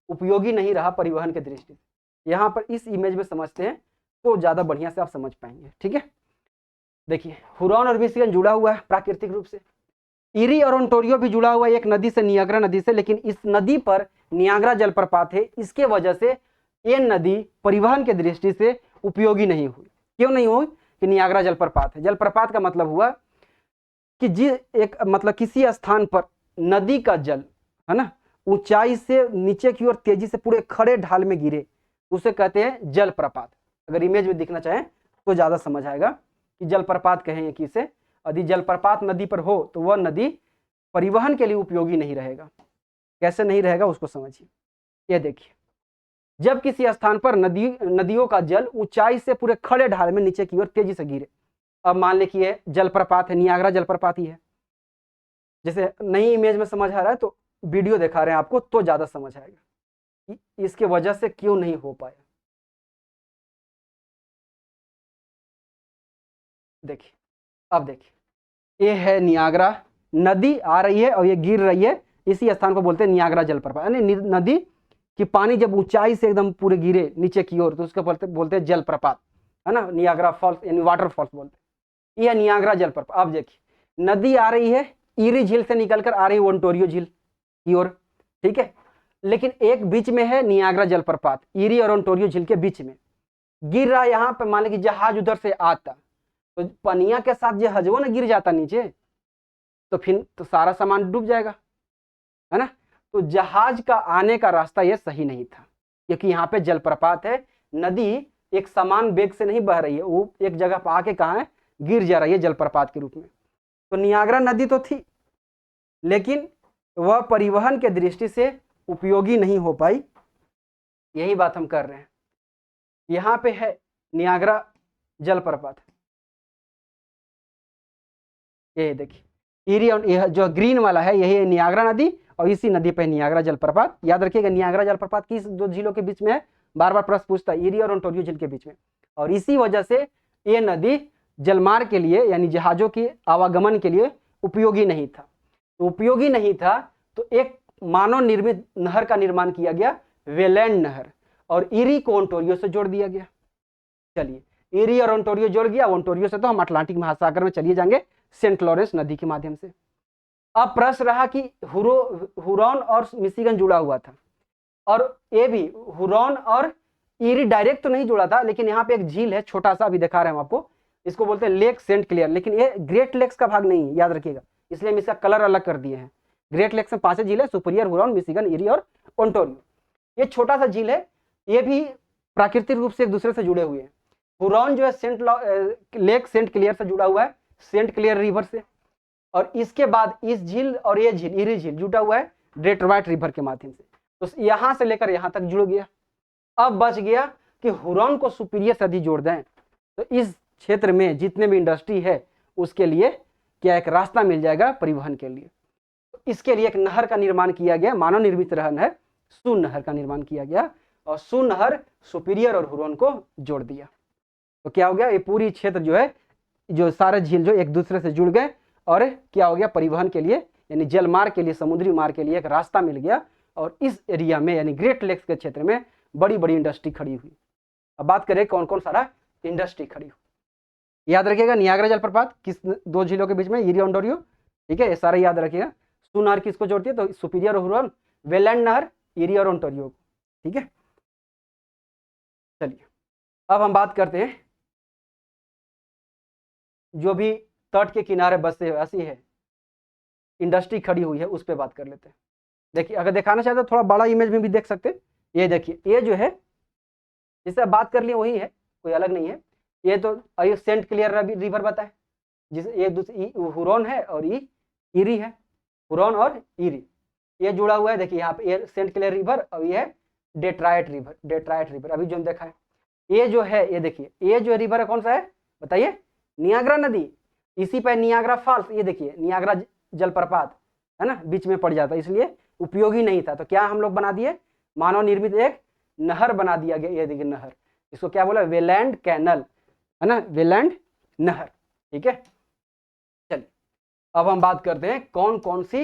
उपयोगी नहीं रहा परिवहन की दृष्टि से। यहाँ पर इस इमेज में समझते हैं तो ज्यादा बढ़िया से आप समझ पाएंगे, ठीक है। देखिए हुरॉन और मिशिगन जुड़ा हुआ है प्राकृतिक रूप से, इरी और ओंटारियो भी जुड़ा हुआ है एक नदी से, नियाग्रा नदी से, लेकिन इस नदी पर नियाग्रा जलप्रपात है, इसके वजह से ये नदी परिवहन की दृष्टि से उपयोगी नहीं हुई। क्यों नहीं हुई? कि नियाग्रा जलप्रपात है। जलप्रपात का मतलब हुआ कि एक मतलब किसी स्थान पर नदी का जल है ना ऊंचाई से नीचे की ओर तेजी से पूरे खड़े ढाल में गिरे, उसे कहते हैं जलप्रपात। अगर इमेज में दिखना चाहें तो ज्यादा समझ आएगा कि जलप्रपात कहेंगे किसे। यदि जलप्रपात नदी पर हो तो वह नदी परिवहन के लिए उपयोगी नहीं रहेगा। कैसे नहीं रहेगा उसको समझिए। ये देखिए, जब किसी स्थान पर नदियों का जल ऊंचाई से पूरे खड़े ढाल में नीचे की ओर तेजी से गिरे, अब मान ले कि ये जलप्रपात है, नियाग्रा जलप्रपात ही है। जैसे नई इमेज में समझ आ रहा है तो वीडियो दिखा रहे हैं आपको तो ज्यादा समझ आएगा कि इसके वजह से क्यों नहीं हो पाया। देखिए, अब देखिए ये है नियाग्रा नदी आ रही है और ये गिर रही है, इसी स्थान को बोलते हैं नियाग्रा जलप्रपात। यानी नदी की पानी जब ऊंचाई से एकदम पूरे गिरे नीचे की ओर तो उसको बोलते हैं जलप्रपात, है ना, नियाग्रा फॉल्स यानी वाटरफॉल्स बोलते हैं। यह नियाग्रा जलप्रपात। अब देखिए नदी आ रही है, इरी झील से निकलकर आ रही है ओंटारियो झील की ओर, ठीक है, लेकिन एक बीच में है नियाग्रा जलप्रपात, इरी और ओंटारियो झील के बीच में गिर रहा है। यहाँ पे मान लीजिए जहाज उधर से आता तो पनिया के साथ जहाजों ना गिर जाता नीचे तो फिर तो सारा सामान डूब जाएगा, है ना। तो जहाज का आने का रास्ता यह सही नहीं था, क्योंकि यहाँ पे जलप्रपात है, नदी एक समान वेग से नहीं बह रही है, वो एक जगह पर आके कहाँ है गिर जा रही है जलप्रपात के रूप में। तो नियाग्रा नदी तो थी लेकिन वह परिवहन के दृष्टि से उपयोगी नहीं हो पाई, यही बात हम कर रहे हैं। यहाँ पे है नियाग्रा जलप्रपात, ये देखिए इरी और यह जो ग्रीन वाला है यही है नियाग्रा नदी और इसी नदी पे नियाग्रा जलप्रपात। याद रखिएगा नियाग्रा जलप्रपात किस दो झीलों के बीच में है, बार बार प्रश्न पूछता है, इरी और ओंटारियो झील के बीच में। और इसी वजह से ये नदी जलमार्ग के लिए यानी जहाजों के आवागमन के लिए उपयोगी नहीं था। तो उपयोगी नहीं था तो एक मानव निर्मित नहर का निर्माण किया गया, वेलैंड नहर, और इरी को ओंटारियो से जोड़ दिया गया। चलिए इरी और ओंटारियो जोड़ गया, ओंटारियो से तो हम अटलांटिक महासागर में चलिए जाएंगे सेंट लॉरेंस नदी के माध्यम से। अब प्रश्न रहा कि हुरॉन और मिशिगन जुड़ा हुआ था, और ये भी हुरॉन और इरी डायरेक्ट तो नहीं जुड़ा था, लेकिन यहाँ पे एक झील है छोटा सा, अभी दिखा रहे हैं हम आपको, इसको बोलते हैं लेक सेंट क्लियर, लेकिन ये ग्रेट लेक्स का भाग नहीं है, याद रखिएगा, इसलिए हम इसका कलर अलग कर दिए हैं। ग्रेट लेक्स में 5 झील है, सुपीरियर, हुरॉन, मिशिगन, इरी और ओंटारियो। ये छोटा सा झील है, ये भी प्राकृतिक रूप से एक दूसरे से जुड़े हुए हैं। हुरॉन जो है लेक सेंट क्लियर से जुड़ा हुआ है, सेंट क्लियर रिवर से, और इसके बाद इस झील और ये झील इरी झील जुटा हुआ है डेट्रॉइट रिवर के माध्यम से, तो यहां से लेकर यहां तक जुड़ गया। अब बच गया कि हुरॉन को सुपीरियर नदी जोड़ दें तो इस क्षेत्र में जितने भी इंडस्ट्री है उसके लिए क्या एक रास्ता मिल जाएगा परिवहन के लिए। तो इसके लिए एक नहर का निर्माण किया गया, मानव निर्मित नहर है, सून नहर का निर्माण किया गया, और सून नहर सुपीरियर और हुरॉन को जोड़ दिया। तो क्या हो गया, ये पूरी क्षेत्र जो है, जो सारे झील जो एक दूसरे से जुड़ गए और क्या हो गया परिवहन के लिए यानी जल मार्ग के लिए, समुद्री मार्ग के लिए एक रास्ता मिल गया, और इस एरिया में यानी ग्रेट लेक्स के क्षेत्र में बड़ी बड़ी इंडस्ट्री खड़ी हुई। अब बात करें कौन कौन सारा इंडस्ट्री खड़ी हुई। याद रखिएगा नियाग्रा जलप्रपात किस दो झीलों के बीच में, इरी ओंटारियो, ठीक है, ये सारा याद रखिएगा। सून नहर किसको जोड़ती है, तो सुपीरियर और हुरॉन, वेलैंड नहर इरी और ओंटारियो, ठीक है। चलिए अब हम बात करते हैं जो भी तट के किनारे बसे ऐसी है इंडस्ट्री खड़ी हुई है उस पर बात कर लेते हैं। देखिए अगर दिखाना चाहते हो थोड़ा बड़ा इमेज में भी देख सकते हैं। ये देखिए ये जो है जिससे बात कर लिए वही है, कोई अलग नहीं है। ये तो सेंट क्लियर रिवर बताए, जिस ये दूसरी हुरॉन है और ये इरी है, हुरॉन और इरी ये जुड़ा हुआ है। देखिए यहाँ पे ये सेंट क्लियर रिवर और ये है डेट्रॉइट रिवर अभी जो हम देखा है। ये जो है ये देखिए ये जो रिवर है कौन सा है बताइए, नियाग्रा नदी, इसी पर नियाग्रा फॉल्स, ये देखिए नियाग्रा जलप्रपात, है ना, बीच में पड़ जाता, इसलिए उपयोगी नहीं था। तो क्या हम लोग बना दिए, मानव निर्मित एक नहर बना दिया गया। ये देखिए नहर, इसको क्या बोला, वेलैंड कैनल, है ना, वेलैंड नहर। ठीक है, चलिए अब हम बात करते हैं कौन कौन सी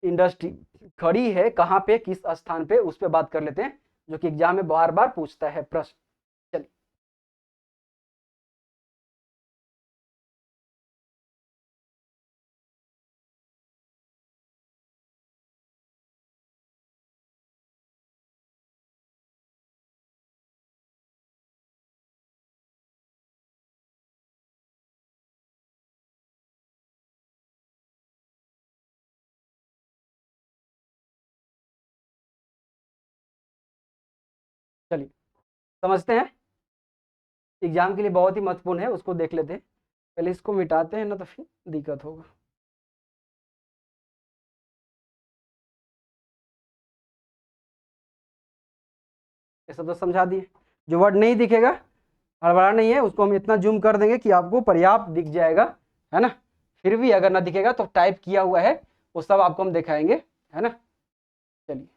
इंडस्ट्री खड़ी है, कहाँ पे, किस स्थान पे, उस पर बात कर लेते हैं, जो कि एग्जाम में बार बार पूछता है प्रश्न। चलिए चलिए समझते हैं, एग्जाम के लिए बहुत ही महत्वपूर्ण है, उसको देख लेते हैं। पहले इसको मिटाते हैं ना, तो फिर दिक्कत होगा। ये सब तो समझा दिए, जो वर्ड नहीं दिखेगा, हड़बड़ा नहीं है, उसको हम इतना जूम कर देंगे कि आपको पर्याप्त दिख जाएगा, है ना। फिर भी अगर ना दिखेगा तो टाइप किया हुआ है, वो सब आपको हम दिखाएंगे, है ना। चलिए,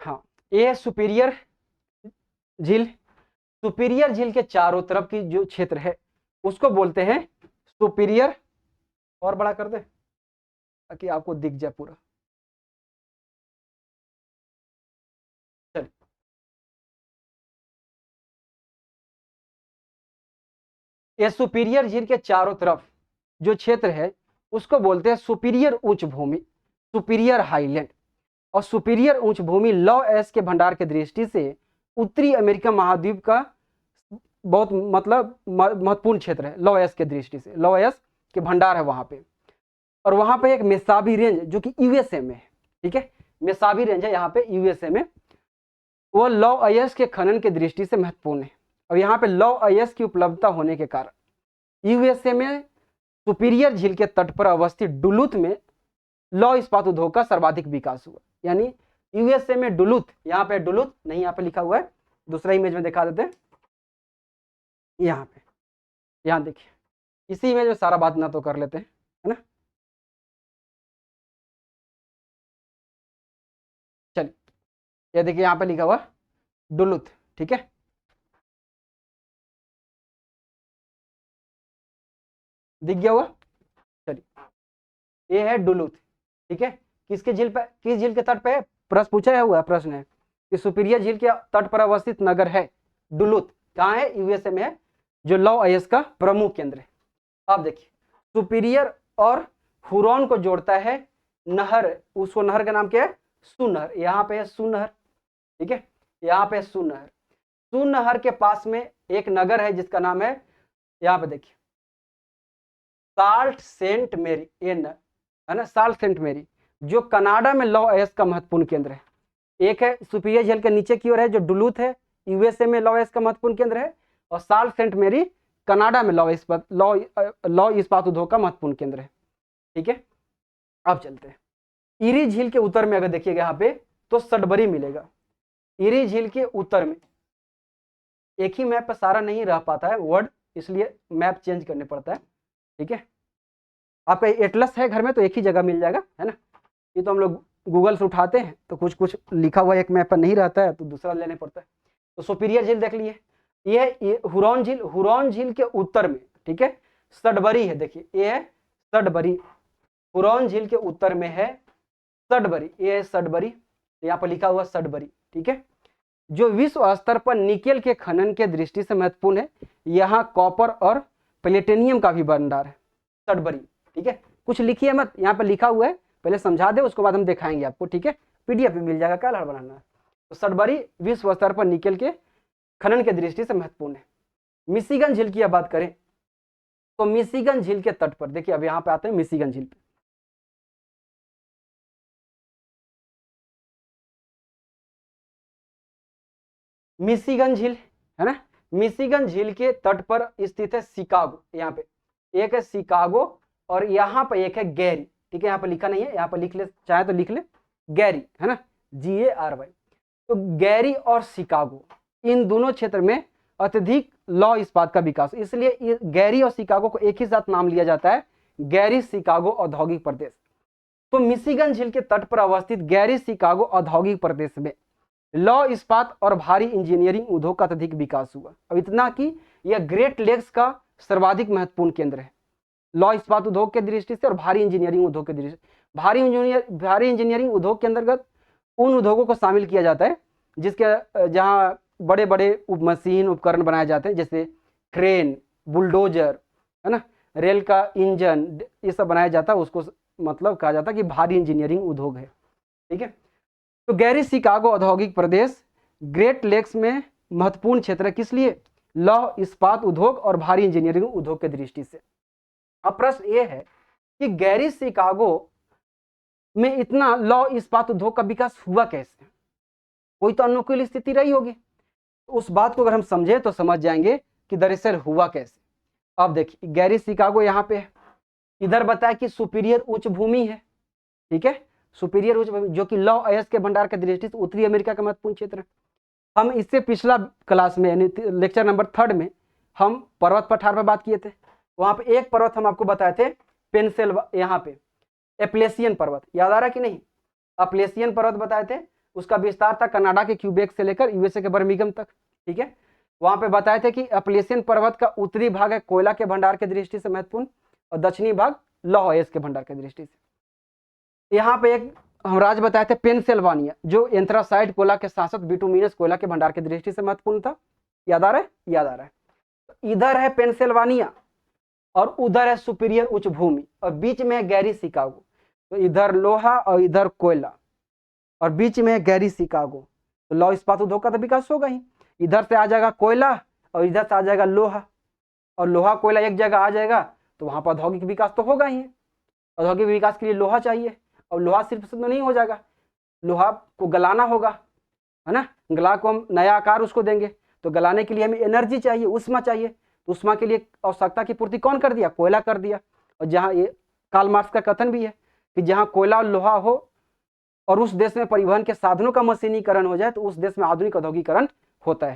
हाँ, ये सुपीरियर झील, सुपीरियर झील के चारों तरफ की जो क्षेत्र है उसको बोलते हैं सुपीरियर, और बड़ा कर दे ताकि आपको दिख जाए पूरा। चलिए, ये सुपीरियर झील के चारों तरफ जो क्षेत्र है उसको बोलते हैं सुपीरियर उच्च भूमि, सुपीरियर हाईलैंड। और सुपीरियर उच्च भूमि लौ एस के भंडार की दृष्टि से उत्तरी अमेरिका महाद्वीप का बहुत मतलब महत्वपूर्ण क्षेत्र है। लौ एस के दृष्टि से, लौ एस के भंडार है वहां पे। और वहां पे एक मेसाबी रेंज जो कि यूएसए में है, ठीक है, मेसाबी रेंज है यहाँ पे यूएसए में, वो लौ अयस्क के खनन की दृष्टि से महत्वपूर्ण है। और यहाँ पे लौ अयस्क की उपलब्धता होने के कारण यूएसए में सुपीरियर झील के तट पर अवस्थित डुलूथ में लौ इस्पात उद्योग का सर्वाधिक विकास हुआ। यानी यूएसए में डुलूथ, यहाँ पे डुलूथ नहीं, यहाँ पे लिखा हुआ है, दूसरा इमेज में दिखा देते हैं, यहाँ पे, यहाँ देखिए, इसी इमेज में सारा बात ना तो कर लेते हैं, है ना। चलिए, ये देखिए यहाँ पे लिखा हुआ डुलूथ, ठीक है, दिख गया हुआ। चलिए, ये है डुलूथ, ठीक है, किसके झील पे, किस झील के तट पे है, प्रश्न पूछा हुआ प्रश्न है कि सुपीरियर झील के तट पर अवस्थित नगर है डुलूथ, कहाँ है, यूएसए में है, जो लौ अयस्क का प्रमुख केंद्र है। आप देखिए, सुपीरियर और हुरॉन को जोड़ता है नहर, उसको नहर का नाम क्या है, सुनहर, यहाँ पे है सुनहर, ठीक है, यहाँ पे सुनहर। सुनहर के पास में एक नगर है जिसका नाम है, यहाँ पे देखिए, साल्ट सेंट मेरी, ये है ना, साल्ट सेंट मेरी, जो कनाडा में लौ अयस्क का महत्वपूर्ण केंद्र है। एक है सुपीरियर झील के नीचे की ओर है जो डुलूथ है, यूएसए में लौ अयस्क का महत्वपूर्ण केंद्र है, और साल्ट सेंट मेरी कनाडा में लौ इस्पात उद्योग का महत्वपूर्ण केंद्र है, ठीक है। अब चलते हैं, इरी झील के उत्तर में अगर देखिएगा यहाँ पे तो सडबरी मिलेगा। इरी झील के उत्तर में, एक ही मैप पर सारा नहीं रह पाता है वर्ड, इसलिए मैप चेंज करने पड़ता है, ठीक है। आपका एटलस है घर में तो एक ही जगह मिल जाएगा, है ना। ये तो हम लोग गूगल से उठाते हैं तो कुछ कुछ लिखा हुआ एक मैप पर नहीं रहता है तो दूसरा लेने पड़ता है। तो सुपीरियर झील देख लिए, ये हुरॉन झील, हुरॉन झील के उत्तर में, ठीक है, सडबरी है, देखिए ये है सडबरी, हुरॉन झील के उत्तर में है सडबरी, ये है सडबरी, यहाँ पर लिखा हुआ सडबरी, ठीक है, जो विश्व स्तर पर निकेल के खनन के दृष्टि से महत्वपूर्ण है। यहाँ कॉपर और प्लेटिनियम का भी भंडार है सडबरी, ठीक है। कुछ लिखिए मत, यहाँ पर लिखा हुआ है, पहले समझा दे, उसके बाद हम दिखाएंगे आपको, ठीक है, पीडीएफ में मिल जाएगा, क्या लड़ बनाना है। तो सडबरी विश्व स्तर पर निकेल के खनन के दृष्टि से महत्वपूर्ण है। मिशिगन झील की बात करें तो मिशिगन झील के तट पर देखिए, अब यहाँ पे आते हैं मिशिगन झील पे, मिशिगन झील, है ना, मिशिगन झील के तट पर स्थित है शिकागो, यहाँ पे एक है शिकागो और यहाँ पे एक है गैरी, ठीक है, यहाँ पे लिखा नहीं है, यहाँ पे लिख ले, चाहे तो लिख ले गैरी, है ना, GARY। तो गैरी और शिकागो, इन दोनों क्षेत्र में अत्यधिक लौह इस्पात का विकास। इसलिए गैरी और शिकागो को एक ही साथ नाम लिया जाता है, गैरी शिकागो औद्योगिक प्रदेश। तो मिशिगन झील के तट पर अवस्थित गैरी शिकागो औद्योगिक प्रदेश में लौह इस्पात और भारी इंजीनियरिंग उद्योग का अत्यधिक विकास हुआ। अब इतना कि यह ग्रेट लेक्स का सर्वाधिक महत्वपूर्ण केंद्र है लौह इस्पात उद्योग के दृष्टि से और भारी इंजीनियरिंग उद्योग के दृष्टि से। भारी इंजीनियरिंग उद्योग के अंतर्गत उन उद्योगों को शामिल किया जाता है जिसके जहाँ बड़े बड़े मशीन उपकरण बनाए जाते हैं, जैसे क्रेन, बुलडोजर, है ना, रेल का इंजन, ये सब बनाया जाता है, उसको मतलब कहा जाता है कि भारी इंजीनियरिंग उद्योग है। ठीक है, तो गैरी शिकागो औद्योगिक प्रदेश ग्रेट लेक्स में महत्वपूर्ण क्षेत्र है, किस लिए? लौह इस्पात उद्योग और भारी इंजीनियरिंग उद्योग के दृष्टि से। अब प्रश्न ये है कि गैरी शिकागो में इतना लौह इस्पात उद्योग का विकास हुआ कैसे? कोई तो अनुकूल स्थिति रही होगी। उस बात को अगर हम समझे तो समझ जाएंगे कि दरअसल हुआ कैसे। अब देखिए, गैरी शिकागो यहाँ पे है, इधर बताया कि सुपीरियर उच्च भूमि है। ठीक है, सुपीरियर उच्च भूमि जो कि लौह अयस्क के भंडार के दृष्टि से उत्तरी अमेरिका का महत्वपूर्ण क्षेत्र है। हम इससे पिछला क्लास में यानी लेक्चर नंबर 3 में हम पर्वत पठार पर बात किए थे। वहां पे एक पर्वत हम आपको बताए थे, यहाँ पे एप्लेसियन पर्वत, याद आ रहा कि नहीं? एप्लेसियन पर्वत बताए थे, उसका विस्तार था कनाडा के क्यूबेक से लेकर यूएसए के बर्मिंघम तक। ठीक है, वहां पे बताए थे कि एप्लेसियन पर्वत का उत्तरी भाग है कोयला के भंडार के दृष्टि से महत्वपूर्ण और दक्षिणी भाग लौह अयस्क के भंडार के दृष्टि से। यहाँ पे एक हम राज्य बताए थे पेंसिल्वानिया, जो एंथ्रासाइट कोयला के साथ साथ बिटुमिनस कोयला के भंडार की दृष्टि से महत्वपूर्ण था। याद आ रहा है? याद आ रहा है। तो इधर है पेंसिल्वानिया और उधर है सुपीरियर उच्च भूमि और बीच में है गैरी शिकागो। तो इधर लोहा और इधर कोयला और बीच में है गैरी शिकागो। तो लौह इस्पात उद्योग का तो विकास होगा ही। इधर से आ जाएगा कोयला और इधर से आ जाएगा लोहा, और लोहा कोयला एक जगह आ जाएगा तो वहां पर औद्योगिक विकास तो होगा ही। औद्योगिक विकास के लिए लोहा चाहिए, और लोहा सिर्फ से नहीं हो जाएगा, लोहा को गलाना होगा, है ना। गला को हम नया आकार उसको देंगे, तो गलाने के लिए हमें एनर्जी चाहिए, उष्मा चाहिए। तो उष्मा के लिए आवश्यकता की पूर्ति कौन कर दिया? कोयला कर दिया। और जहाँ ये कार्ल मार्क्स का कथन भी है कि जहाँ कोयला और लोहा हो और उस देश में परिवहन के साधनों का मशीनीकरण हो जाए तो उस देश में आधुनिक औद्योगिकरण होता है।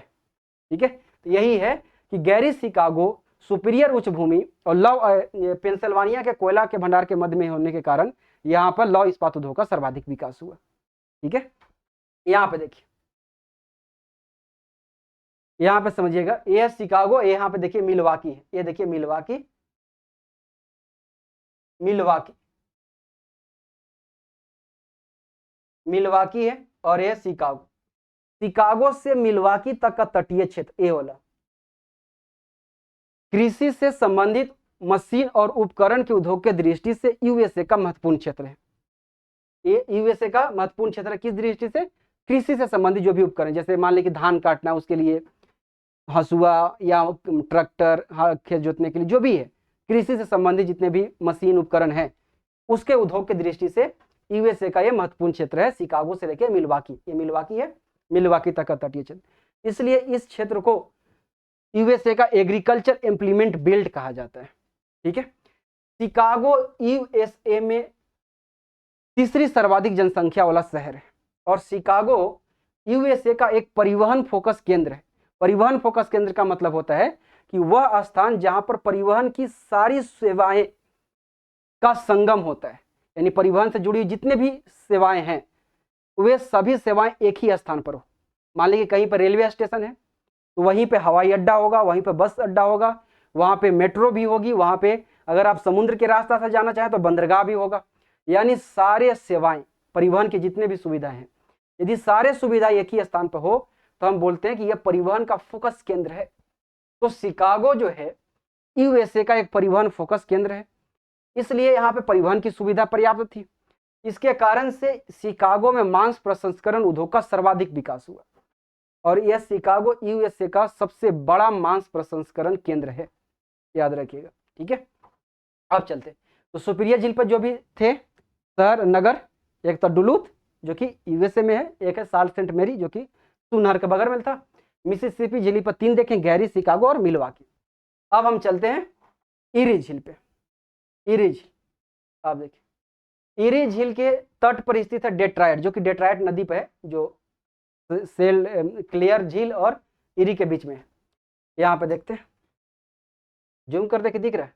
ठीक है, तो यही है कि गैरी शिकागो सुपीरियर उच्च भूमि और लौह पेंसिल्वानिया के कोयला के भंडार के मध्य में होने के कारण यहाँ पर लौह इस्पात उद्योग का सर्वाधिक विकास हुआ। ठीक है, यहाँ पे देखिए, यहाँ पे समझिएगा, ये है शिकागो, यहाँ पे देखिए मिलवाकी है, ये देखिए मिलवाकी, मिलवाकी, मिलवाकी है और ये शिकागो। शिकागो से मिलवाकी तक का तटीय क्षेत्र, ये वाला कृषि से संबंधित मशीन और उपकरण के उद्योग के दृष्टि से यूएसए का महत्वपूर्ण क्षेत्र है। ये यूएसए का महत्वपूर्ण क्षेत्र है किस दृष्टि से? कृषि से संबंधित जो भी उपकरण, जैसे मान लीजिए धान काटना, उसके लिए हसुआ या ट्रैक्टर, खेत जोतने के लिए जो भी है, कृषि से संबंधित जितने भी मशीन उपकरण हैं उसके उद्योग की दृष्टि से यूएसए का यह महत्वपूर्ण क्षेत्र है, शिकागो से लेकर मिलवाकी। ये मिलवाकी है, मिलवाकी तक का तटीय क्षेत्र। इसलिए इस क्षेत्र को यूएसए का एग्रीकल्चर इम्प्लीमेंट बेल्ट कहा जाता है। ठीक है, शिकागो यूएसए में तीसरी सर्वाधिक जनसंख्या वाला शहर है और शिकागो यूएसए का एक परिवहन फोकस केंद्र है। परिवहन फोकस केंद्र का मतलब होता है कि वह स्थान जहां पर परिवहन की सारी सेवाएं का संगम होता है, यानी परिवहन से जुड़ी जितने भी सेवाएं हैं वे सभी सेवाएं एक ही स्थान पर हो। मान लीजिए कहीं पर रेलवे स्टेशन है तो वहीं पे हवाई अड्डा होगा, वहीं पे बस अड्डा होगा, वहां पे मेट्रो भी होगी, वहां पे अगर आप समुद्र के रास्ता से जाना चाहें तो बंदरगाह भी होगा। यानी सारे सेवाएं, परिवहन की जितने भी सुविधाएं हैं, यदि सारे सुविधा एक ही स्थान पर हो तो हम बोलते हैं कि यह परिवहन का फोकस केंद्र है। तो शिकागो जो है यूएसए का एक परिवहन फोकस केंद्र है, इसलिए यहाँ पे परिवहन की सुविधा पर्याप्त थी। इसके कारण से शिकागो में मांस प्रसंस्करण उद्योग का सर्वाधिक विकास हुआ और यह शिकागो यूएसए का सबसे बड़ा मांस प्रसंस्करण केंद्र है, याद रखिएगा। ठीक है, अब चलते तो सुपीरियर झील पर जो भी थे शहर नगर, एक तो डुलूथ जो कि यूएसए में है, एक है साल्ट सेंट मेरी जो कि नहर के बगल में था। मिसिसिपी झील पर 3 देखें, गैरी, शिकागो और मिलवाकी। अब हम चलते हैं इरी झील पे। इरी झील, आप देखिए इरी झील के तट पर स्थित है डेट्रायट, जो कि डेट्रायट नदी पर है, जो सेल क्लियर झील और इरी के बीच में है। यहाँ पे देखते हैं, जूम कर दे कि दिख रहा है,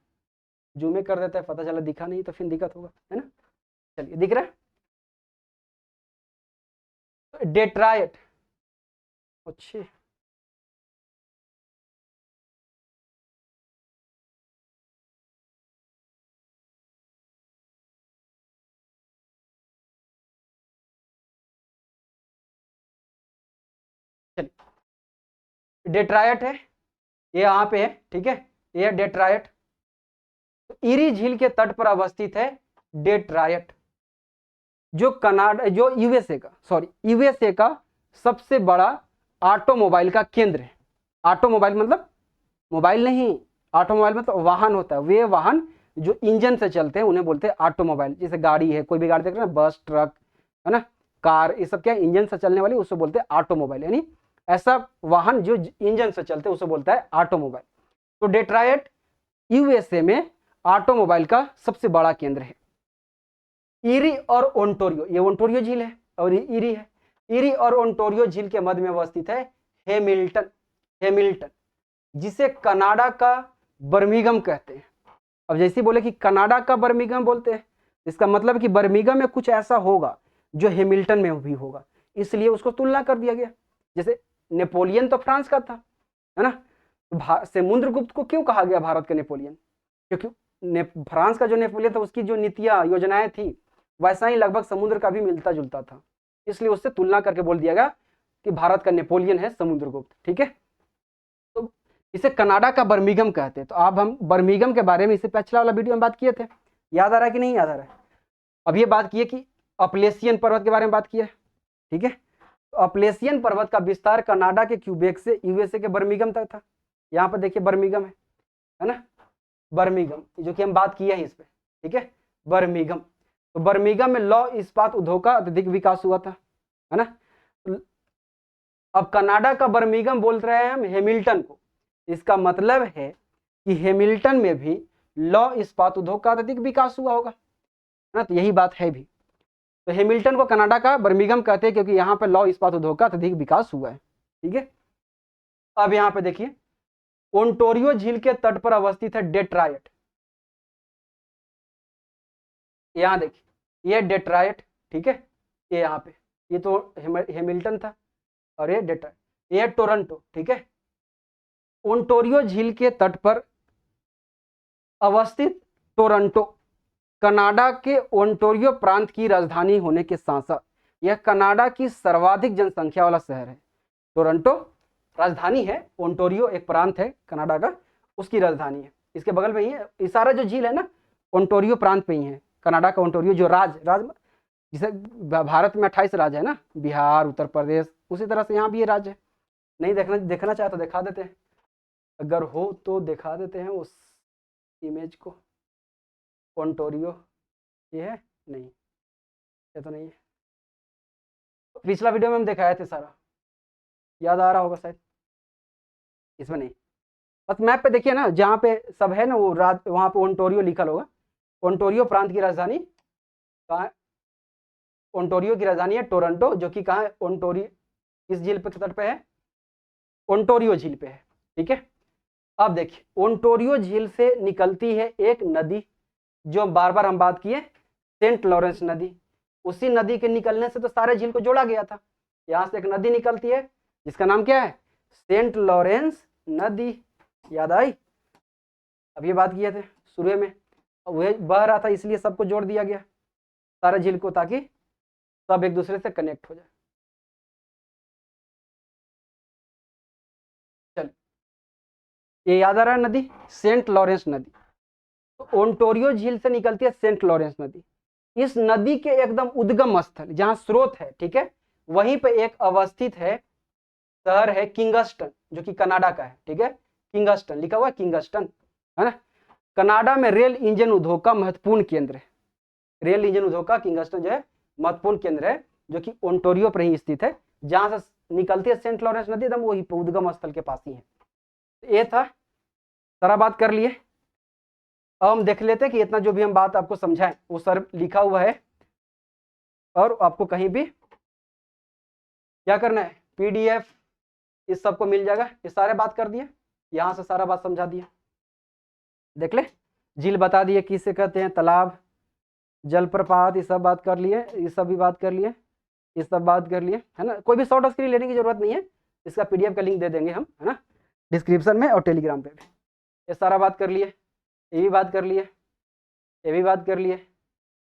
जूम ही कर देता है, पता चला दिखा नहीं तो फिर दिक्कत होगा, है ना। चलिए दिख रहा है, डेट्रायट, अच्छे चलिए, डेट्रायट है, ये यहाँ पे है, ठीक है, ये है डेट्रायट। तो इरी झील के तट पर अवस्थित है डेट्रायट, जो कनाडा, जो यूएसए का, सॉरी यूएसए का सबसे बड़ा ऑटोमोबाइल का केंद्र है। ऑटोमोबाइल मतलब मोबाइल नहीं, ऑटोमोबाइल मतलब वाहन होता है, वे वाहन जो इंजन से चलते हैं उन्हें बोलते हैं ऑटोमोबाइल। जैसे गाड़ी है, कोई भी गाड़ी देख रहे हैं, बस, ट्रक, है ना, कार, ये सब क्या इंजन से चलने वाली, उसको बोलते हैं ऑटोमोबाइल, यानी ऐसा वाहन जो इंजन से चलते हैं उसे बोलता है ऑटोमोबाइल। तो डेट्रायट यूएसए में ऑटोमोबाइल का सबसे बड़ा केंद्र है। इरी और ओंटारियो, ये ओंटारियो झील है और ये इरी है। इरी और ओंटारियो झील के मध्य में अवस्थित है हैमिल्टन, हैमिल्टन जिसे कनाडा का बर्मिंघम कहते हैं। अब जैसे बोले कि कनाडा का बर्मिंघम बोलते हैं, इसका मतलब कि बर्मिंघम में कुछ ऐसा होगा जो हैमिल्टन में भी होगा, इसलिए उसको तुलना कर दिया गया। जैसे नेपोलियन तो फ्रांस का था, है ना, समुद्रगुप्त को क्यों कहा गया भारत का नेपोलियन, क्योंकि फ्रांस का जो नेपोलियन था उसकी जो नीतियां योजनाएं थी वैसा ही लगभग समुद्र का भी मिलता जुलता था, इसलिए उससे तुलना करके बोल दिया गया कि भारत का नेपोलियन है समुद्रगुप्त, ठीक है। तो इसे कनाडा का बर्मिंघम कहते हैं। तो अब हम बर्मिंघम के बारे में इससे पिछला वाला वीडियो में बात किए थे, याद आ रहा है कि नहीं याद आ रहा है। अब ये बात की है कि अपलेशियन पर्वत के बारे में बात की है, ठीक है। तो अपलेशियन पर्वत का विस्तार कनाडा के क्यूबेक से यूएसए के बर्मिंघम तक था। यहाँ पर देखिए बर्मिंघम है ना, बर्मिंघम जो कि हम बात किए हैं इस पे, ठीक है, बर्मिंघम। तो बर्मिंघम में लौह इस्पात उद्योग का अत्यधिक विकास हुआ था, है ना। अब कनाडा का बर्मिंघम बोल रहे हैं हम हैमिल्टन को, इसका मतलब है कि हैमिल्टन में भी लौह इस्पात उद्योग का अत्यधिक विकास हुआ होगा, है ना। तो यही बात है भी, तो हैमिल्टन को कनाडा का बर्मिंघम कहते हैं क्योंकि यहाँ पे लौह इस्पात उद्योग का अत्यधिक विकास हुआ है, ठीक है। अब यहाँ पे देखिए ओंटारियो झील के तट पर अवस्थित है डेट्रायट, यहाँ देखिए ये डेट्रायट, ठीक है, ये यहाँ पे, ये तो हैमिल्टन था और ये डेट्रायट, ये टोरंटो, ठीक है। ओंटारियो झील के तट पर अवस्थित टोरंटो कनाडा के ओंटारियो प्रांत की राजधानी होने के साथ साथ यह कनाडा की सर्वाधिक जनसंख्या वाला शहर है। टोरंटो राजधानी है, ओंटारियो एक प्रांत है कनाडा का, उसकी राजधानी है, इसके बगल में ही है। ये सारा जो झील है ना ओंटारियो प्रांत पे ही है, कनाडा का ओंटारियो जो राज जिसे भारत में 28 राज्य है ना, बिहार, उत्तर प्रदेश, उसी तरह से यहाँ भी ये राज्य है। नहीं देखना चाहे तो दिखा देते हैं, अगर हो तो दिखा देते हैं उस इमेज को। ओंटारियो ये है, नहीं ये तो नहीं है, पिछला वीडियो में हम दिखाए थे सारा, याद आ रहा होगा शायद, इसमें नहीं। बस मैप पे देखिए ना, जहाँ पे सब है ना वो वहाँ पे ओंटारियो लिखा होगा। ओंटारियो प्रांत की राजधानी कहाँ है, ओंटारियो की राजधानी है टोरंटो, जो कि कहाँ है, ओंटारियो किस झील पे तट पे है, ओंटारियो झील पे है, ठीक है। अब देखिए ओंटारियो झील से निकलती है एक नदी, जो बार बार हम बात किए, सेंट लॉरेंस नदी। उसी नदी के निकलने से तो सारे झील को जोड़ा गया था। यहाँ से एक नदी निकलती है जिसका नाम क्या है, सेंट लॉरेंस नदी, याद आई, अब ये बात किए थे शुरू में, वह बह रहा था इसलिए सबको जोड़ दिया गया सारे झील को, ताकि सब एक दूसरे से कनेक्ट हो जाए। चल ये याद आ रहा है नदी, सेंट लॉरेंस नदी। तो ओंटारियो झील से निकलती है सेंट लॉरेंस नदी। इस नदी के एकदम उद्गम स्थल जहां स्रोत है, ठीक है, वहीं पे एक अवस्थित है शहर है किंगस्टन, जो कि कनाडा का है, ठीक है, किंगस्टन लिखा हुआ है, किंगस्टन, है ना। कनाडा में रेल इंजन उद्योग का महत्वपूर्ण केंद्र है, रेल इंजन उद्योग का किंगस्टन जो है महत्वपूर्ण केंद्र है, जो कि ओंटारियो पर ही स्थित है, जहां से निकलती है सेंट लॉरेंस नदी, एकदम वही उद्गम स्थल के पास ही है। ये था, सारा बात कर लिए। अब हम देख लेते हैं कि इतना जो भी हम बात आपको समझाएं वो सर लिखा हुआ है, और आपको कहीं भी क्या करना है, पीडीएफ इस सबको मिल जाएगा। ये सारे बात कर दिए, यहाँ से सारा बात समझा दिया, देख ले, झील बता दिए किसे कहते हैं, तालाब, जलप्रपात, ये सब बात कर लिए, ये सब भी बात कर लिए, ये सब बात कर लिए, है ना। कोई भी शॉर्ट स्क्रीन लेने की जरूरत नहीं है, इसका PDF का लिंक दे देंगे हम, है ना, डिस्क्रिप्शन में और टेलीग्राम पे भी। ये सारा बात कर लिए, ये भी बात कर लिए, ये भी बात कर लिए।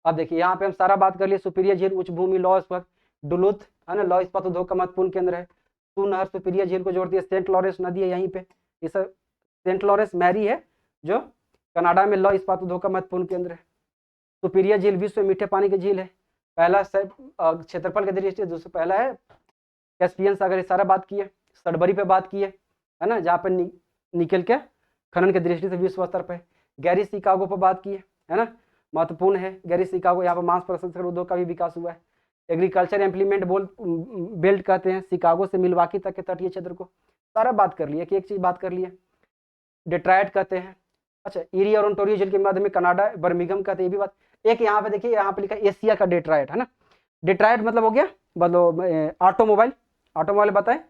अब देखिए यहाँ पे हम सारा बात कर लिए, सुपीरियर झील, उच्च भूमि, लौह इस्पात, डुलुथ, है ना, लौह इस्पात उद्योग का महत्वपूर्ण केंद्र है। सू नहर सुपीरियर झील को जोड़ती है, सेंट लॉरेंस नदी है यहीं पे, ये सब सेंट लॉरेंस मैरी है जो कनाडा में लौह इस्पात उद्योग का महत्वपूर्ण केंद्र है। सुपीरियर झील विश्व में मीठे पानी की झील है, पहला क्षेत्रफल के दृष्टि, दूसरा पहला है कैस्पियन सागर, ये सारा बात किए। सडबरी पे बात की है ना, जहाँ पे निकल के खनन के दृष्टि से विश्व स्तर पे। गैरी शिकागो पर बात की है ना, महत्वपूर्ण है गैरी शिकागो, यहाँ पर मांस प्रसंस्करण उद्योग का भी विकास हुआ है। एग्रीकल्चर इम्प्लीमेंट बेल्ट कहते हैं शिकागो से मिलवाकी तक के तटीय क्षेत्र को, सारा बात कर लिए, एक चीज बात कर लिए। डेट्रायट कहते हैं, अच्छा, ईरी और ओंटारियो झील के मध्य में कनाडा बर्मिंघम कहते हैं, ये भी बात। एक यहाँ पे देखिए, यहाँ पे लिखा एशिया का डेट्रायट, है ना। डेट्रायट मतलब हो गया, मतलब ऑटोमोबाइल, ऑटोमोबाइल बताए,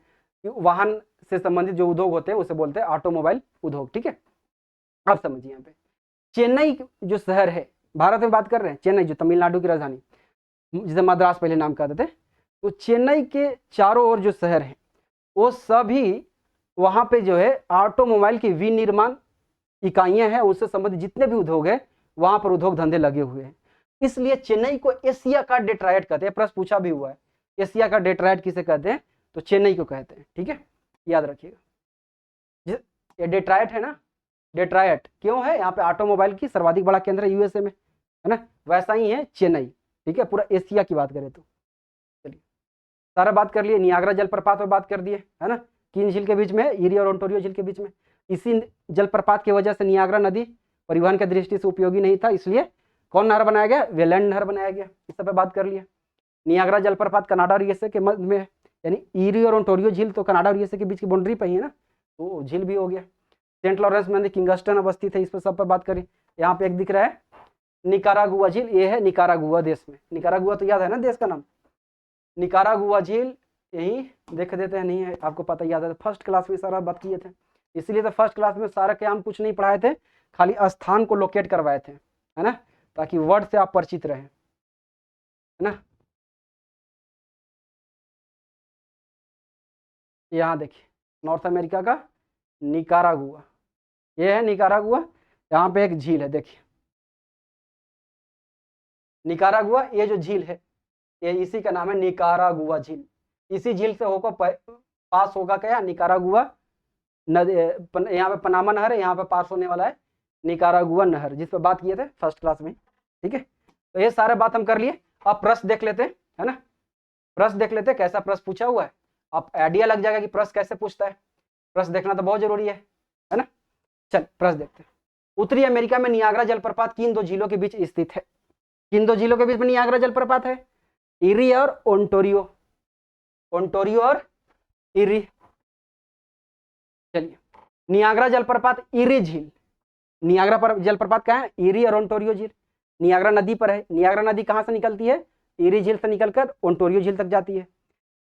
वाहन से संबंधित जो उद्योग होते हैं उसे बोलते हैं ऑटोमोबाइल उद्योग, ठीक है। अब समझिए यहाँ पे चेन्नई जो शहर है, भारत में बात कर रहे हैं, चेन्नई जो तमिलनाडु की राजधानी, जिसे मद्रास पहले नाम कहते थे, तो चेन्नई के चारों ओर जो शहर है वो सभी, वहाँ पे जो है ऑटोमोबाइल की विनिर्माण इकाइयां हैं, उससे संबंधित जितने भी उद्योग है वहां पर उद्योग धंधे लगे हुए हैं। इसलिए चेन्नई को एशिया का डेट्रायट कहते हैं, प्रश्न पूछा भी हुआ है, एशिया का डेट्रायट किसे कहते हैं, तो चेन्नई को कहते हैं, ठीक है, याद रखिएगा। ये डेट्रायट है ना, डेट्रायट क्यों है, यहाँ पे ऑटोमोबाइल की सर्वाधिक बड़ा केंद्र है यूएसए में, है ना, वैसा ही है चेन्नई, ठीक है, पूरा एशिया की बात करें तो। चलिए सारा बात कर लिए, नियाग्रा जलप्रपात पर बात कर दिए, है ना, किन झील के बीच में, ईरी और ओंटारियो झील के बीच में। इसी जलप्रपात की वजह से नियाग्रा नदी परिवहन की दृष्टि से उपयोगी नहीं था, इसलिए कौन नहर बनाया गया, वेलैंड नहर बनाया गया, इस सब पे बात कर लिया। नियाग्रा जलप्रपात कनाडा और यूएसए के मध्य में, यानी ईरी और ओंटारियो झील तो कनाडा और यूएसए के बीच की बाउंड्री पर ही है ना, तो झील भी हो गया। सेंट लॉरेंस नदी किंगस्टन अवस्थित है, इस पर सब पर बात करें। यहाँ पे एक दिख रहा है निकारागुआ झील, ये है निकारागुआ देश में, निकारागुआ तो याद है ना देश का नाम, निकारागुआ झील, यही देख देते हैं, नहीं है आपको पता, याद है, फर्स्ट क्लास में सारा बात किए थे, इसलिए तो फर्स्ट क्लास में सारा क्या हम कुछ नहीं पढ़ाए थे, खाली स्थान को लोकेट करवाए थे, है ना, ताकि वर्ड से आप परिचित रहें, है ना। यहाँ देखिए नॉर्थ अमेरिका का निकारागुआ, ये है निकारागुआ, यहाँ पे एक झील है, देखिए निकारागुआ, ये जो झील है ये इसी का नाम है निकारागुआ झील। इसी झील से होकर पास होगा क्या, निकारागुआ नदी, यहाँ पे पनामा नहर है, यहाँ पे पास होने वाला है निकारागुआ नहर, जिस पर बात किए थे फर्स्ट क्लास में, ठीक है। तो ये सारे बात हम कर लिए। अब प्रश्न देख लेते हैं, है ना, प्रश्न देख लेते हैं कैसा प्रश्न पूछा हुआ है, आप आइडिया लग जाएगा कि प्रश्न कैसे पूछता है, प्रश्न देखना तो बहुत जरूरी है ना। चल प्रश्न देखते हैं। उत्तरी अमेरिका में नियाग्रा जलप्रपात किन दो झीलों के बीच स्थित है, किन दो झीलों के बीच में नियाग्रा जलप्रपात है, ईरी और ओंटारियो, ओंटारियो और ईरी। चलिए नियाग्रा जलप्रपात ईरी झील, नियाग्रा पर जलप्रपात कहाँ है, ईरी और ओंटारियो झील, नियाग्रा नदी पर है। नियाग्रा नदी कहाँ से निकलती है, ईरी झील से निकलकर ओंटारियो झील तक जाती है।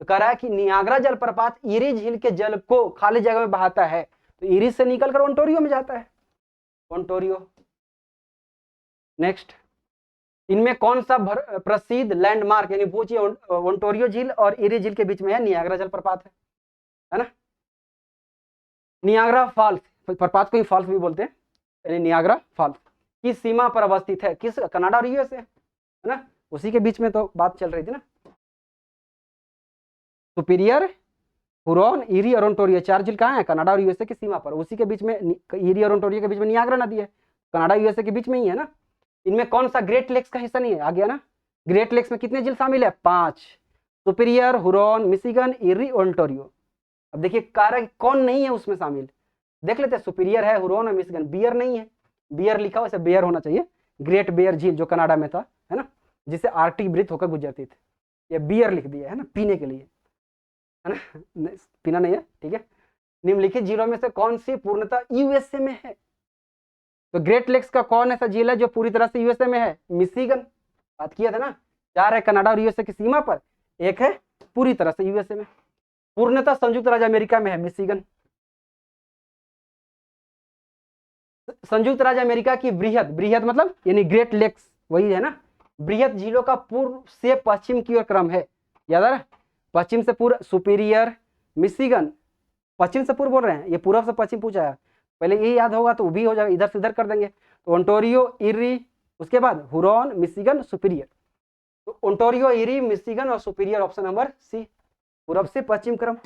तो कह रहा है कि नियाग्रा जलप्रपात ईरी झील के जल को खाली जगह में बहाता है, तो ईरी से निकलकर ओंटारियो में जाता है, ओंटारियो। नेक्स्ट, इनमें कौन सा प्रसिद्ध लैंडमार्क, यानी वो चीज ओंटारियो झील और ईरी झील के बीच में है, नियाग्रा जलप्रपात है ना। नियाग्रा फॉल्स, प्रपात को ही फॉल्स भी बोलते हैं, यानी नियाग्रा फॉल्स किस सीमा पर अवस्थित है, किस, कनाडा और यूएसए, है ना, उसी के बीच में तो बात चल रही थी ना। सुपीरियर, हुरॉन, ईरी और ओंटारियो, चार झील कहाँ है, कनाडा और यूएसए की सीमा पर, उसी के बीच में ईरी और ओंटारियो के बीच में नियाग्रा नदी है, कनाडा यूएसए के बीच में ही है ना। इनमें कौन सा ग्रेट लेक्स का हिस्सा नहीं है, आ गया ना, ग्रेट लेक्स में कितने झील शामिल है, 5, superior, Huron, Michigan, eerie, Ontario. अब देखिए कारक कौन नहीं है उसमें शामिल, देख लेते हैं, सुपीरियर है, हुरॉन और मिशिगन, बियर नहीं है, बियर लिखा हुआ, बेयर होना चाहिए, ग्रेट बेयर झील जो कनाडा में था, है ना, जिसे आर्कटिक ब्रिथ होकर गुजरती थी, ये बियर लिख दिया है ना, पीने के लिए, है ना, पीना नहीं है, ठीक है। निम्नलिखित झीलों में से कौन सी पूर्णतः यूएसए में है, तो ग्रेट लेक्स का कौन ऐसा झील है जो पूरी तरह से यूएसए में है, मिशिगन, बात किया था ना, 4 है कनाडा और यूएसए की सीमा पर, 1 है पूरी तरह से यूएसए में, पूर्णतः संयुक्त राज्य अमेरिका में है मिशिगन। संयुक्त राज्य अमेरिका की बृहद, बृहद मतलब यानी ग्रेट लेक्स, वही है ना, बृहद झीलों का पूर्व से पश्चिम की ओर क्रम है। याद आ रहा है, पश्चिम से पूर्व सुपीरियर, मिशिगन, पश्चिम से पूर्व बोल रहे हैं, ये पूर्व से पश्चिम पूछा है, पहले ये याद होगा तो वो भी हो जाएगा, इधर से इधर कर देंगे। तो ओंटारियो, इरी, उसके बाद हुरॉन, मिशिगन, सुपीरियर। तो ओंटारियो, इरी, मिशिगन और सुपीरियर, ऑप्शन नंबर सी, पूर्व से पश्चिम क्रम।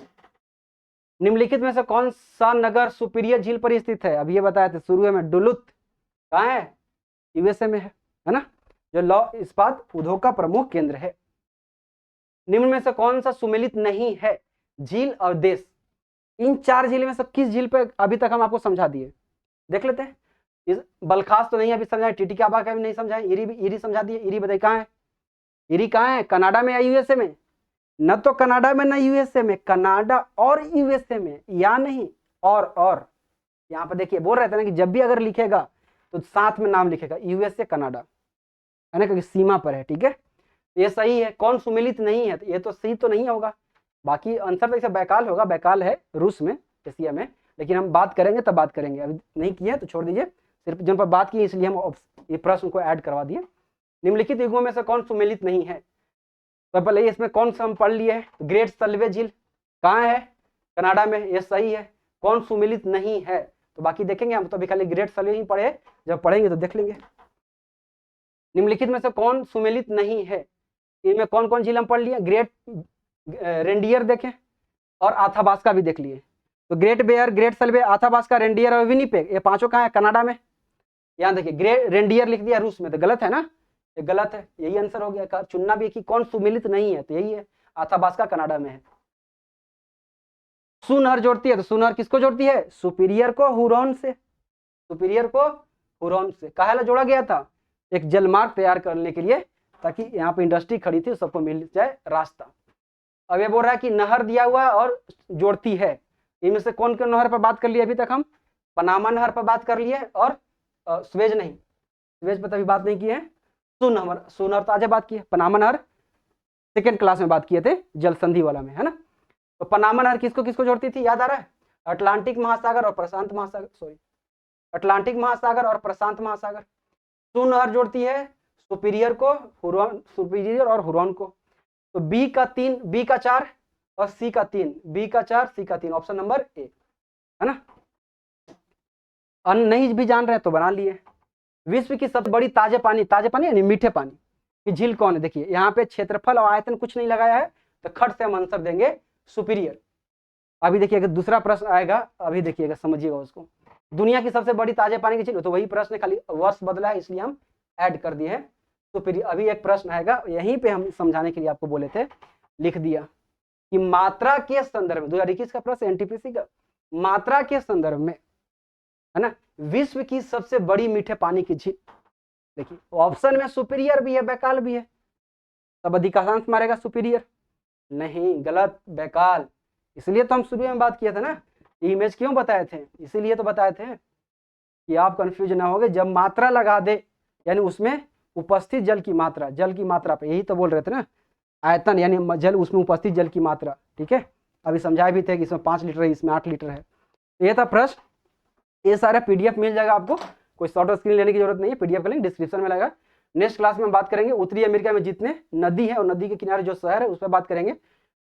निम्नलिखित में से कौन सा नगर सुपीरियर झील पर स्थित है? अब ये बताया था शुरू में, डुलुथ कहाँ है? यूएसए में है ना, जो लौ इस्पात उद्योग का प्रमुख केंद्र है। निम्न में से कौन सा सुमेलित नहीं है? झील और देश। इन 4 झील में से किस झील पे अभी तक हम आपको समझा दिए, देख लेते हैं। इस बलखास तो नहीं अभी समझाए, टिटिकाबा का भी नहीं समझाए, इरी समझा दिए। इरी बताइए कहाँ है? इरी कहाँ है? कनाडा में या यूएसए में? न तो कनाडा में न यूएसए में, कनाडा और यूएसए में, या नहीं और यहाँ पर देखिए बोल रहे थे ना कि जब भी अगर लिखेगा तो साथ में नाम लिखेगा, यूएसए कनाडा, है ना, क्योंकि सीमा पर है। ठीक है, ये सही है। कौन सुमेलित नहीं है? ये तो सही तो नहीं होगा, बाकी आंसर तो बैकाल होगा। बैकाल है रूस में, एशिया में, लेकिन हम बात करेंगे तब बात करेंगे, अभी नहीं किए तो छोड़ दीजिए। सिर्फ जिन पर बात की इसलिए हम ये प्रश्न को ऐड करवा दिए। निम्नलिखित युगों में से कौन सुमेलित नहीं है? तो पहले इसमें कौन सा हम पढ़ लिए है? ग्रेट सल्वे झील कहाँ है? कनाडा में, ये सही है। कौन सुमेलित नहीं है? तो बाकी देखेंगे हम, तो अभी खाली ग्रेट सल्वे ही पढ़े, जब पढ़ेंगे तो देख लेंगे। निम्नलिखित में से कौन सुमेलित नहीं है? इनमें कौन कौन झील हम पढ़ लिए? ग्रेट रेंडियर देखें और आथाबास्का भी देख लिए। तो ग्रेट बेयर, ग्रेट सल्वे, आथाबास्का, रेंडियर और विनिपेग, ये पांचों कहाँ है? कनाडा में। यहाँ देखिए ग्रेट रेंडियर लिख दिया रूस में, तो गलत है ना, ये गलत है, यही आंसर हो गया। चुनना भी कि कौन सुमेलित नहीं है, तो यही है, आथाबास्का कनाडा में है। सुनहर जोड़ती है, तो सुनहर किसको जोड़ती है? सुपीरियर को हुरॉन से, सुपीरियर को हुरॉन से। काहे जोड़ा गया था? एक जलमार्ग तैयार करने के लिए, ताकि यहाँ पे इंडस्ट्री खड़ी थी, सबको मिल जाए रास्ता। अब ये बोल रहा है कि नहर दिया हुआ है और जोड़ती है, इनमें से कौन कौन नहर पर बात कर लिए अभी तक हम? पनामा नहर पर बात कर लिए, और स्वेज नहीं, स्वेज पर तभी बात नहीं की है। सुनहर तो आज बात की है, पनामा नहर सेकेंड क्लास में बात किए थे, जल संधि वाला में, है ना। तो पनामा नहर किसको किसको जोड़ती थी, याद आ रहा है? अटलांटिक महासागर और प्रशांत महासागर, सॉरी, अटलांटिक महासागर और प्रशांत महासागर। सुनहर जोड़ती है सुपीरियर को हुरॉन, सुपीरियर और हुरॉन को। तो बी का 3, बी का 4 और सी का 3, बी का 4 सी का 3, ऑप्शन नंबर ए, है ना। अन्न नहीं भी जान रहे तो बना लिए। विश्व की सबसे बड़ी ताजे पानी यानी मीठे पानी की झील कौन है? देखिए यहाँ पे क्षेत्रफल और आयतन कुछ नहीं लगाया है, तो खट से हम आंसर देंगे सुपीरियर। अभी देखिए अगर दूसरा प्रश्न आएगा, अभी देखिएगा, समझिएगा उसको। दुनिया की सबसे बड़ी ताजे पानी की झील, तो वही प्रश्न, खाली वर्ष बदला है इसलिए हम ऐड कर दिए हैं सुपीरियर। अभी एक प्रश्न आएगा, यहीं पे हम समझाने के लिए आपको बोले थे, लिख दिया कि मात्रा के संदर्भ में, 2021 का प्रश्न एनटीपीसी का, मात्रा के संदर्भ में, है ना, विश्व की सबसे बड़ी मीठे पानी की झील। देखिए ऑप्शन में सुपीरियर भी है, बैकाल भी है, तब अधिकांश मारेगा सुपीरियर, नहीं, गलत, बैकाल। इसलिए तो हम शुरू में बात किया था ना, इमेज क्यों बताए थे, इसीलिए तो बताए थे कि आप कंफ्यूज ना हो गए। जब मात्रा लगा दे, यानी उसमें उपस्थित जल की मात्रा पे, यही तो बोल रहे थे ना, आयतन यानी जल, उसमें उपस्थित जल की मात्रा। ठीक है, अभी समझाए भी थे कि इसमें 5 लीटर है, इसमें 8 लीटर है। ये था प्रश्न। ये सारा पीडीएफ मिल जाएगा आपको, कोई शॉर्ट स्क्रीन लेने की जरूरत नहीं है, पीडीएफ का लिंक डिस्क्रिप्शन में लगेगा। नेक्स्ट क्लास में हम बात करेंगे उत्तरी अमेरिका में जितने नदी है और नदी के किनारे जो शहर है उस पर बात करेंगे,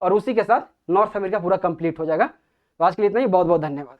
और उसी के साथ नॉर्थ अमेरिका पूरा कंप्लीट हो जाएगा। तो आज के लिए इतना ही, बहुत बहुत धन्यवाद।